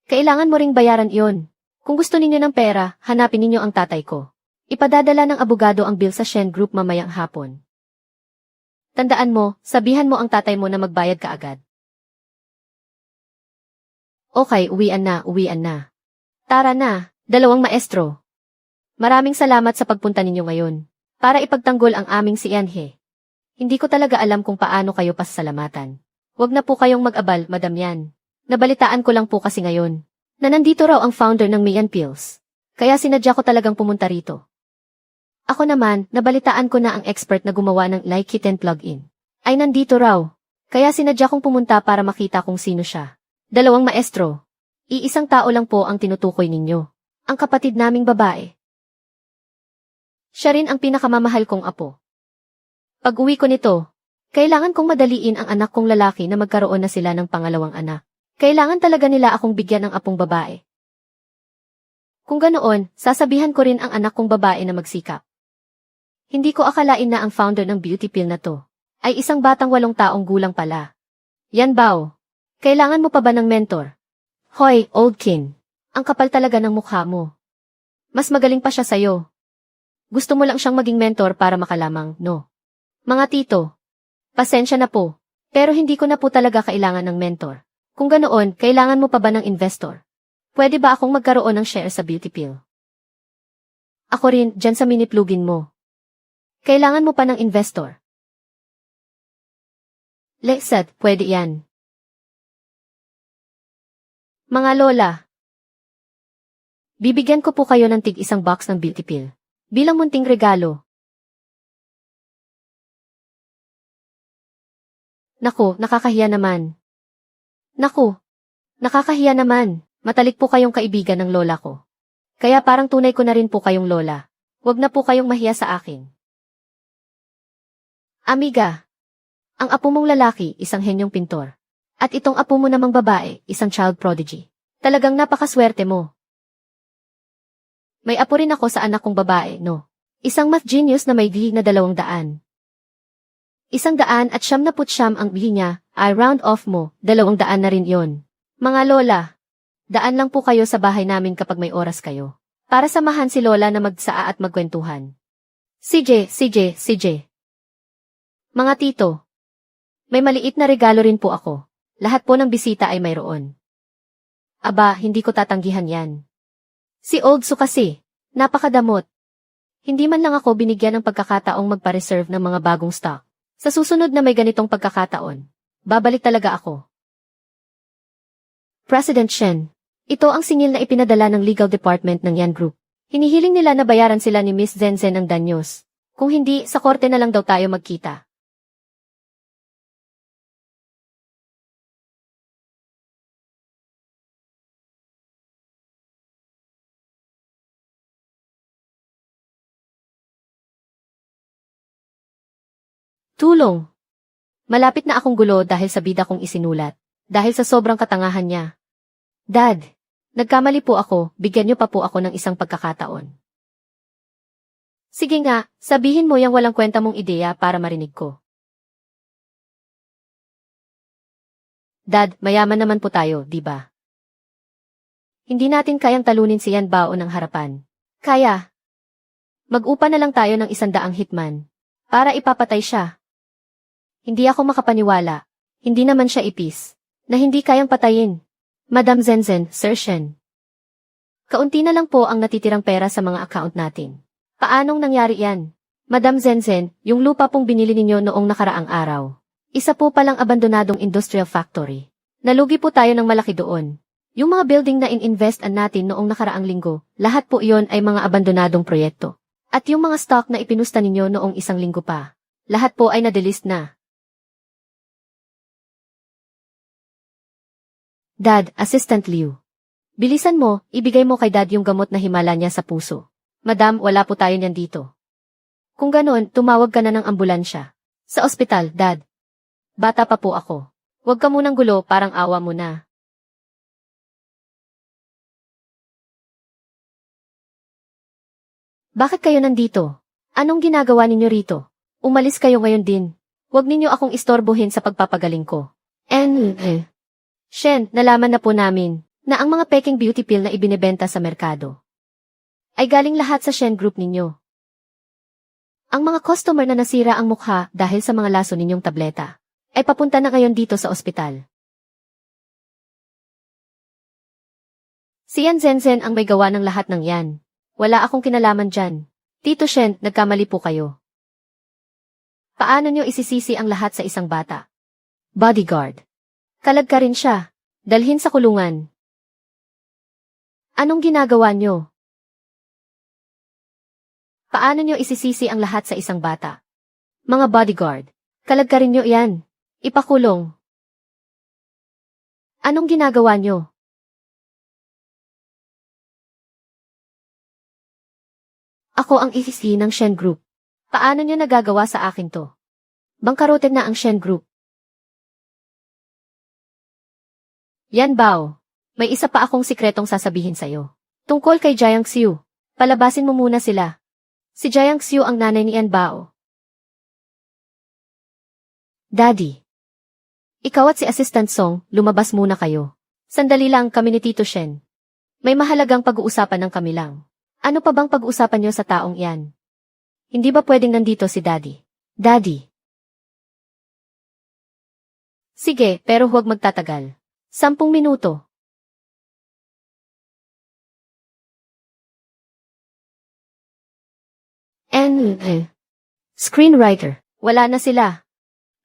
Speaker 1: Kailangan mo ring bayaran iyon. Kung gusto ninyo ng pera, hanapin ninyo ang tatay ko. Ipadadala ng abogado ang bill sa Shen Group mamayang hapon. Tandaan mo, sabihan mo ang tatay mo na magbayad ka agad. Okay, uwian na. Tara na, 2 maestro. Maraming salamat sa pagpunta ninyo ngayon. Para ipagtanggol ang aming si Yanhe. Hindi ko talaga alam kung paano kayo pasasalamatan. Huwag na po kayong mag-abal, Madam Yan. Nabalitaan ko lang po kasi ngayon, na nandito raw ang founder ng Mian Pills. Kaya sinadya ko talagang pumunta rito. Ako naman, nabalitaan ko na ang expert na gumawa ng Like Kitten plugin. Ay nandito raw. Kaya sinadya kong pumunta para makita kung sino siya. 2 maestro. Iisang tao lang po ang tinutukoy ninyo. Ang kapatid naming babae. Siya rin ang pinakamamahal kong apo. Pag-uwi ko nito, kailangan kong madaliin ang anak kong lalaki na magkaroon na sila ng pangalawang anak. Kailangan talaga nila akong bigyan ng apong babae. Kung ganoon, sasabihan ko rin ang anak kong babae na magsikap. Hindi ko akalain na ang founder ng beauty pill na to ay isang batang 8 taong gulang pala. Yan Bao. Kailangan mo pa ba ng mentor? Hoy, old kin. Ang kapal talaga ng mukha mo. Mas magaling pa siya sa'yo. Gusto mo lang siyang maging mentor para makalamang, no? Mga tito, pasensya na po, pero hindi ko na po talaga kailangan ng mentor. Kung ganoon, kailangan mo pa ba ng investor? Pwede ba akong magkaroon ng share sa beauty pill? Ako rin, dyan sa mini-plugin mo. Kailangan mo pa ng investor. Lesat, pwede yan. Mga lola, bibigyan ko po kayo ng tig-1 box ng beauty pill. Bilang munting regalo. Naku, nakakahiya naman. Matalik po kayong kaibigan ng lola ko. Kaya parang tunay ko na rin po kayong lola. Huwag na po kayong mahiya sa akin. Amiga, ang apo mong lalaki, isang henyong pintor. At itong apo mo namang babae, isang child prodigy. Talagang napakaswerte mo. May apo rin ako sa anak kong babae, no? Isang math genius na may gihig na 200. 199 ang bihi niya, ay round off mo, 200 na rin yon. Mga lola, daan lang po kayo sa bahay namin kapag may oras kayo. Para samahan si lola na magsaa at magkwentuhan. CJ. Mga tito, may maliit na regalo rin po ako. Lahat po ng bisita ay mayroon. Aba, hindi ko tatanggihan yan. Si Old Su kasi, napakadamot. Hindi man lang ako binigyan ng pagkakataong magpa-reserve ng mga bagong stock. Sa susunod na may ganitong pagkakataon, babalik talaga ako. President Shen, ito ang singil na ipinadala ng legal department ng Yan Group. Hinihiling nila na bayaran sila ni Miss Zenzen ng danyos. Kung hindi, sa korte na lang daw tayo magkita. Tulong. Malapit na akong gulo dahil sa bida kong isinulat. dahil sa sobrang katangahan niya. Dad, nagkamali po ako, bigyan niyo pa po ako ng isang pagkakataon. Sige nga, sabihin mo yung walang kwenta mong ideya para marinig ko. Dad, mayaman naman po tayo, di ba? Hindi natin kayang talunin si Yan Bao ng harapan. Kaya. Mag-upa na lang tayo ng 100 hitman. Para ipapatay siya. Hindi ako makapaniwala. Hindi naman siya ipis. Na hindi kayang patayin. Madam Zenzen, Sir Shen. Kaunti na lang po ang natitirang pera sa mga account natin. Paanong nangyari yan? Madam Zenzen, yung lupa pong binili ninyo noong nakaraang araw. Isa po palang abandonadong industrial factory. Nalugi po tayo ng malaki doon. Yung mga building na in-investan natin noong nakaraang linggo, lahat po iyon ay mga abandonadong proyekto. At yung mga stock na ipinusta ninyo noong 1 linggo pa, lahat po ay na-delist na. Dad, Assistant Liu. Bilisan mo, ibigay mo kay Dad yung gamot na himala niya sa puso. Madam, wala po tayo niyan dito. Kung ganon, tumawag ka na ng ambulansya. Sa ospital, Dad. Bata pa po ako. Huwag ka munang gulo, parang awa mo na. Bakit kayo nandito? Anong ginagawa ninyo rito? Umalis kayo ngayon din. Huwag ninyo akong istorbohin sa pagpapagaling ko. Shen, nalaman na po namin na ang mga peking beauty pill na ibinebenta sa merkado ay galing lahat sa Shen Group ninyo. Ang mga customer na nasira ang mukha dahil sa mga laso ninyong tableta ay papunta na ngayon dito sa ospital. Si Yan Zenzen ang may gawa ng lahat ng yan. Wala akong kinalaman dyan. Tito Shen, nagkamali po kayo. Paano nyo isisisi ang lahat sa isang bata? Bodyguard. Kalag ka rin siya. Dalhin sa kulungan. Anong ginagawa nyo? Paano nyo isisisi ang lahat sa isang bata? Mga bodyguard. Kalag ka rin nyo yan. Ipakulong. Anong ginagawa nyo? Ako ang isisi ng Shen Group. Paano nyo nagagawa sa akin to? Bangkarotin na ang Shen Group. Yan Bao. May isa pa akong sikretong sasabihin sa'yo. Tungkol kay Jiang Xiu. Palabasin mo muna sila. Si Jiang Xiu ang nanay ni Yan Bao. Daddy. Ikaw at si Assistant Song, lumabas muna kayo. Sandali lang kami ni Tito Shen. May mahalagang pag-uusapan ng kami lang. Ano pa bang pag-uusapan niyo sa taong iyan? Hindi ba pwedeng nandito si Daddy? Daddy. Sige, pero huwag magtatagal. 10 minuto. Screenwriter. Wala na sila.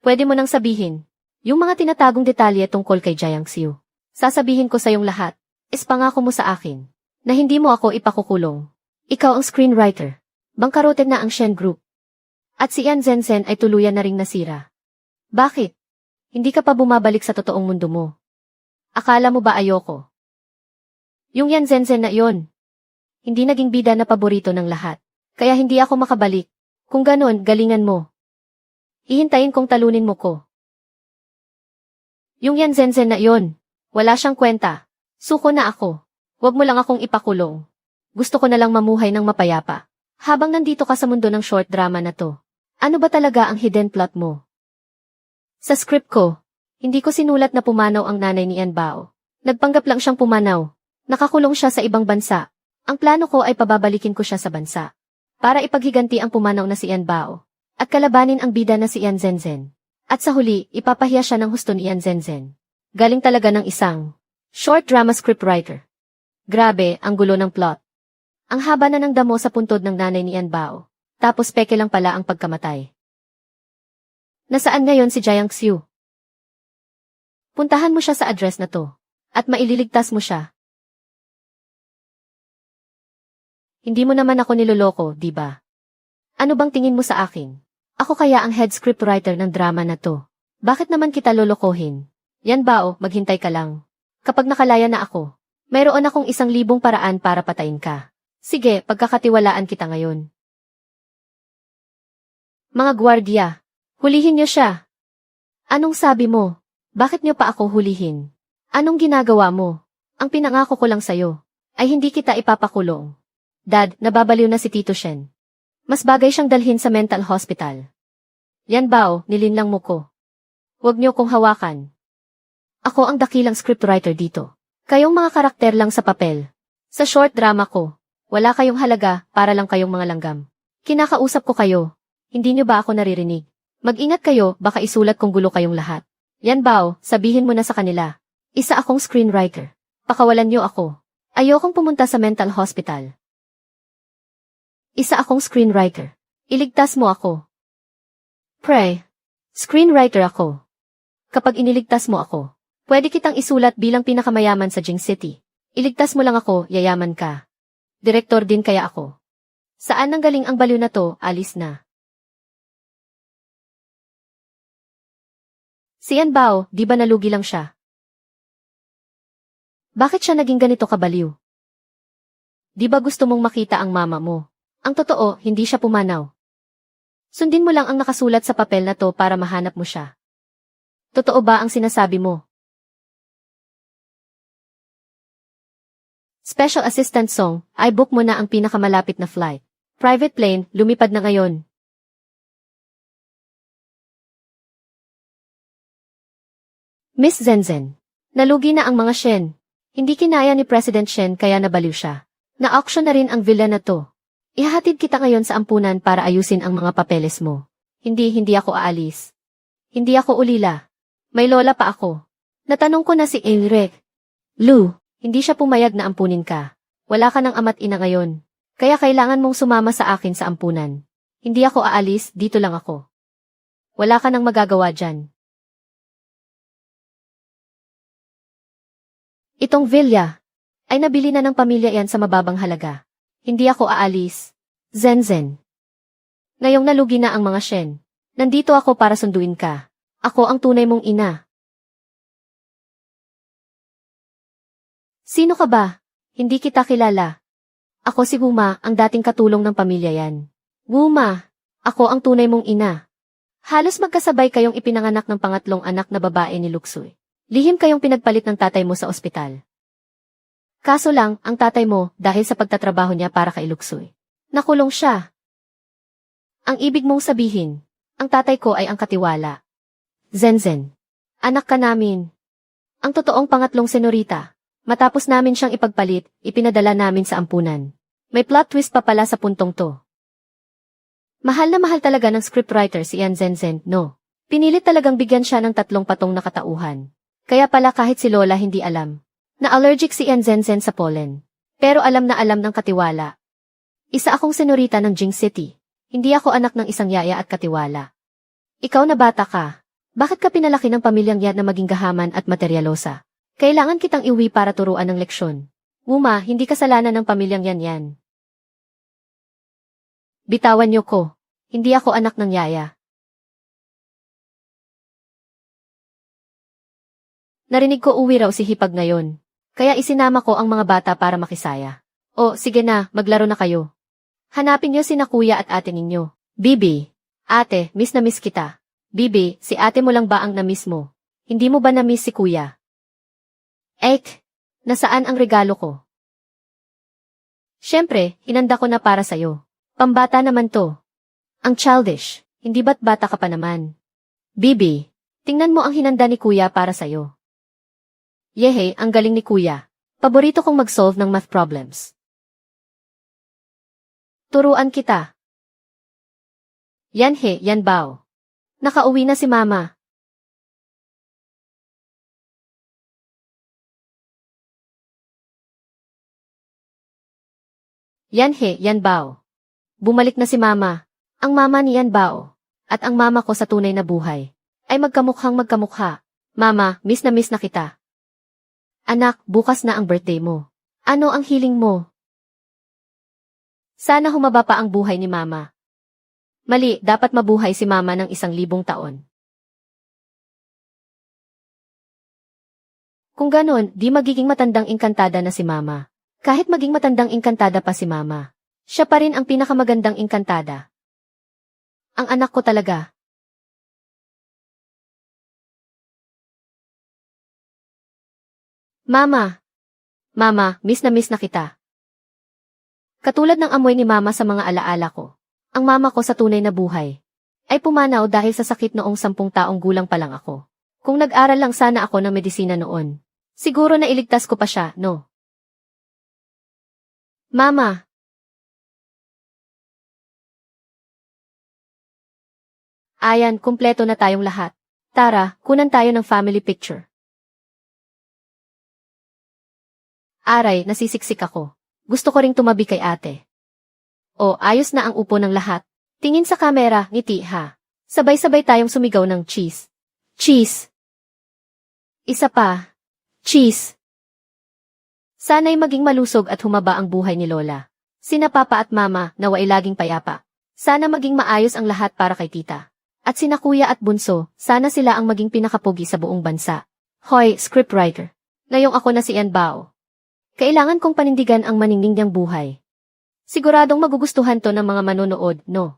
Speaker 1: Pwede mo nang sabihin. Yung mga tinatagong detalye tungkol kay Jiang Xiu. Sasabihin ko sa iyong lahat. Pangako mo sa akin na hindi mo ako ipakukulong. Ikaw ang screenwriter. Bangkarotin na ang Shen Group. At si Yan Zenzen ay tuluyan na ring nasira. Bakit? Hindi ka pa bumabalik sa totoong mundo mo. Akala mo ba ayoko? Yung Yan Zenzen na iyon. Hindi naging bida na paborito ng lahat. Kaya hindi ako makabalik. Kung ganon, galingan mo. Hihintayin kong talunin mo ko. Yung Yan Zenzen na iyon. Wala siyang kwenta. Suko na ako. Huwag mo lang akong ipakulong. Gusto ko na lang mamuhay ng mapayapa. Habang nandito ka sa mundo ng short drama na to. Ano ba talaga ang hidden plot mo? Sa script ko, hindi ko sinulat na pumanaw ang nanay ni Yan Bao. Nagpanggap lang siyang pumanaw. Nakakulong siya sa ibang bansa. Ang plano ko ay pababalikin ko siya sa bansa. Para ipaghiganti ang pumanaw na si Yan Bao. At kalabanin ang bida na si Yan Zenzen. At sa huli, ipapahiya siya ng husto ni Yan Zenzen. Galing talaga ng isang short drama scriptwriter. Grabe, ang gulo ng plot. Ang haba na ng damo sa puntod ng nanay ni Yan Bao. Tapos peke lang pala ang pagkamatay. Nasaan ngayon si Jiang Xiu? Puntahan mo siya sa address na to. At maililigtas mo siya. Hindi mo naman ako niloloko, di ba? Ano bang tingin mo sa akin? Ako kaya ang head scriptwriter ng drama na to. Bakit naman kita lolokohin? Yan Bao, maghintay ka lang. Kapag nakalaya na ako, mayroon akong 1,000 paraan para patayin ka. Sige, pagkakatiwalaan kita ngayon. Mga gwardiya, hulihin niyo siya. Anong sabi mo? Bakit niyo pa ako hulihin? Anong ginagawa mo? Ang pinangako ko lang sa'yo ay hindi kita ipapakulong. Dad, nababaliw na si Tito Shen. Mas bagay siyang dalhin sa mental hospital. Yan bao, nilinlang mo ko. Huwag niyo kong hawakan. Ako ang dakilang scriptwriter dito. Kayong mga karakter lang sa papel. Sa short drama ko, wala kayong halaga para lang kayong mga langgam. Kinakausap ko kayo. Hindi niyo ba ako naririnig? Mag-ingat kayo, baka isulat kong gulo kayong lahat. Yan bao, sabihin mo na sa kanila. Isa akong screenwriter. Pakawalan niyo ako. Ayokong pumunta sa mental hospital. Isa akong screenwriter. Iligtas mo ako. Pre, screenwriter ako. Kapag iniligtas mo ako, pwede kitang isulat bilang pinakamayaman sa Jing City. Iligtas mo lang ako, yayaman ka. Direktor din kaya ako. Saan nanggaling ang baliw na to, alis na. Si Yan Bao, di ba nalugi lang siya? Bakit siya naging ganito kabaliw? Di ba gusto mong makita ang mama mo? Ang totoo, hindi siya pumanaw. Sundin mo lang ang nakasulat sa papel na to para mahanap mo siya. Totoo ba ang sinasabi mo? Special Assistant Song, i-book mo na ang pinakamalapit na flight. Private plane, lumipad na ngayon. Miss Zenzen, nalugi na ang mga Shen. Hindi kinaya ni President Shen kaya nabaliw siya. Na-auction na rin ang villa na to. Ihahatid kita ngayon sa ampunan para ayusin ang mga papeles mo. Hindi ako aalis. Hindi ako ulila. May lola pa ako. Natanong ko na si Enric. Lou, hindi siya pumayag na ampunin ka. Wala ka ng ama't ina ngayon. Kaya kailangan mong sumama sa akin sa ampunan. Hindi ako aalis, dito lang ako. Wala ka nang magagawa dyan. Itong villa ay nabili na ng pamilya yan sa mababang halaga. Hindi ako aalis. Zenzen. Ngayong nalugi na ang mga Shen. Nandito ako para sunduin ka. Ako ang tunay mong ina. Sino ka ba? Hindi kita kilala. Ako si Wuma, ang dating katulong ng pamilya yan. Wuma, ako ang tunay mong ina. Halos magkasabay kayong ipinanganak ng pangatlong anak na babae ni Luxuy. Lihim kayong pinagpalit ng tatay mo sa ospital. Kaso lang, ang tatay mo, dahil sa pagtatrabaho niya para kay Luxuy, nakulong siya. Ang ibig mong sabihin, ang tatay ko ay ang katiwala. Zenzen, anak ka namin. Ang totoong pangatlong senorita. Matapos namin siyang ipagpalit, ipinadala namin sa ampunan. May plot twist pa pala sa puntong to. Mahal na mahal talaga ng scriptwriter si Yan Zenzen, no? Pinilit talagang bigyan siya ng 3 patong na katauhan. Kaya pala kahit si Lola hindi alam, na allergic si Yan Zenzen sa pollen. Pero alam na alam ng katiwala. Isa akong senorita ng Jing City. Hindi ako anak ng isang yaya at katiwala. Ikaw na bata ka. Bakit ka pinalaki ng pamilyang yan na maging gahaman at materyalosa? Kailangan kitang iuwi para turuan ng leksyon. Wuma, hindi kasalanan ng pamilyang yan. Bitawan niyo ko. Hindi ako anak ng yaya. Narinig ko uwi raw si Hipag ngayon. Kaya isinama ko ang mga bata para makisaya. O, sige na, maglaro na kayo. Hanapin niyo sina kuya at ate ninyo. Bibi, ate, miss na miss kita. Bibi, si ate mo lang ba ang na-miss mo? Hindi mo ba na-miss si kuya? Ek, nasaan ang regalo ko? Siyempre, hinanda ko na para sa'yo. Pambata naman to. Ang childish, hindi ba't bata ka pa naman? Bibi, tingnan mo ang hinanda ni kuya para sa'yo. Yehe, ang galing ni kuya. Paborito kong mag-solve ng math problems. Turuan kita. Yan he, yan bao. Nakauwi na si mama. Yan he, yan bao. Bumalik na si mama. Ang mama ni Yan Bao at ang mama ko sa tunay na buhay ay magkamukhang magkamukha. Mama, miss na kita. Anak, bukas na ang birthday mo. Ano ang hiling mo? Sana humaba pa ang buhay ni mama. Mali, dapat mabuhay si mama ng 1,000 taon. Kung ganon, di magiging matandang engkantada na si mama. Kahit maging matandang engkantada pa si mama, siya pa rin ang pinakamagandang engkantada. Ang anak ko talaga. Mama! Mama, miss na kita. Katulad ng amoy ni Mama sa mga alaala ko, ang mama ko sa tunay na buhay ay pumanaw dahil sa sakit noong 10 taong gulang pa lang ako. Kung nag-aral lang sana ako ng medisina noon, siguro na iligtas ko pa siya, no? Mama! Ayan, kumpleto na tayong lahat. Tara, kunan tayo ng family picture. Aray, nasisiksik ako. Gusto ko ring tumabi kay ate. O, ayos na ang upo ng lahat. Tingin sa kamera, ngiti ha. Sabay-sabay tayong sumigaw ng cheese. Cheese! Isa pa. Cheese! Sana'y maging malusog at humaba ang buhay ni Lola. Sina Papa at Mama, nawa'y laging payapa. Sana maging maayos ang lahat para kay tita. At sina Kuya at Bunso, sana sila ang maging pinakapugi sa buong bansa. Hoy, scriptwriter. Ngayong ako na si Ann Bao. Kailangan kong panindigan ang manindigang buhay. Siguradong magugustuhan to ng mga manonood, no?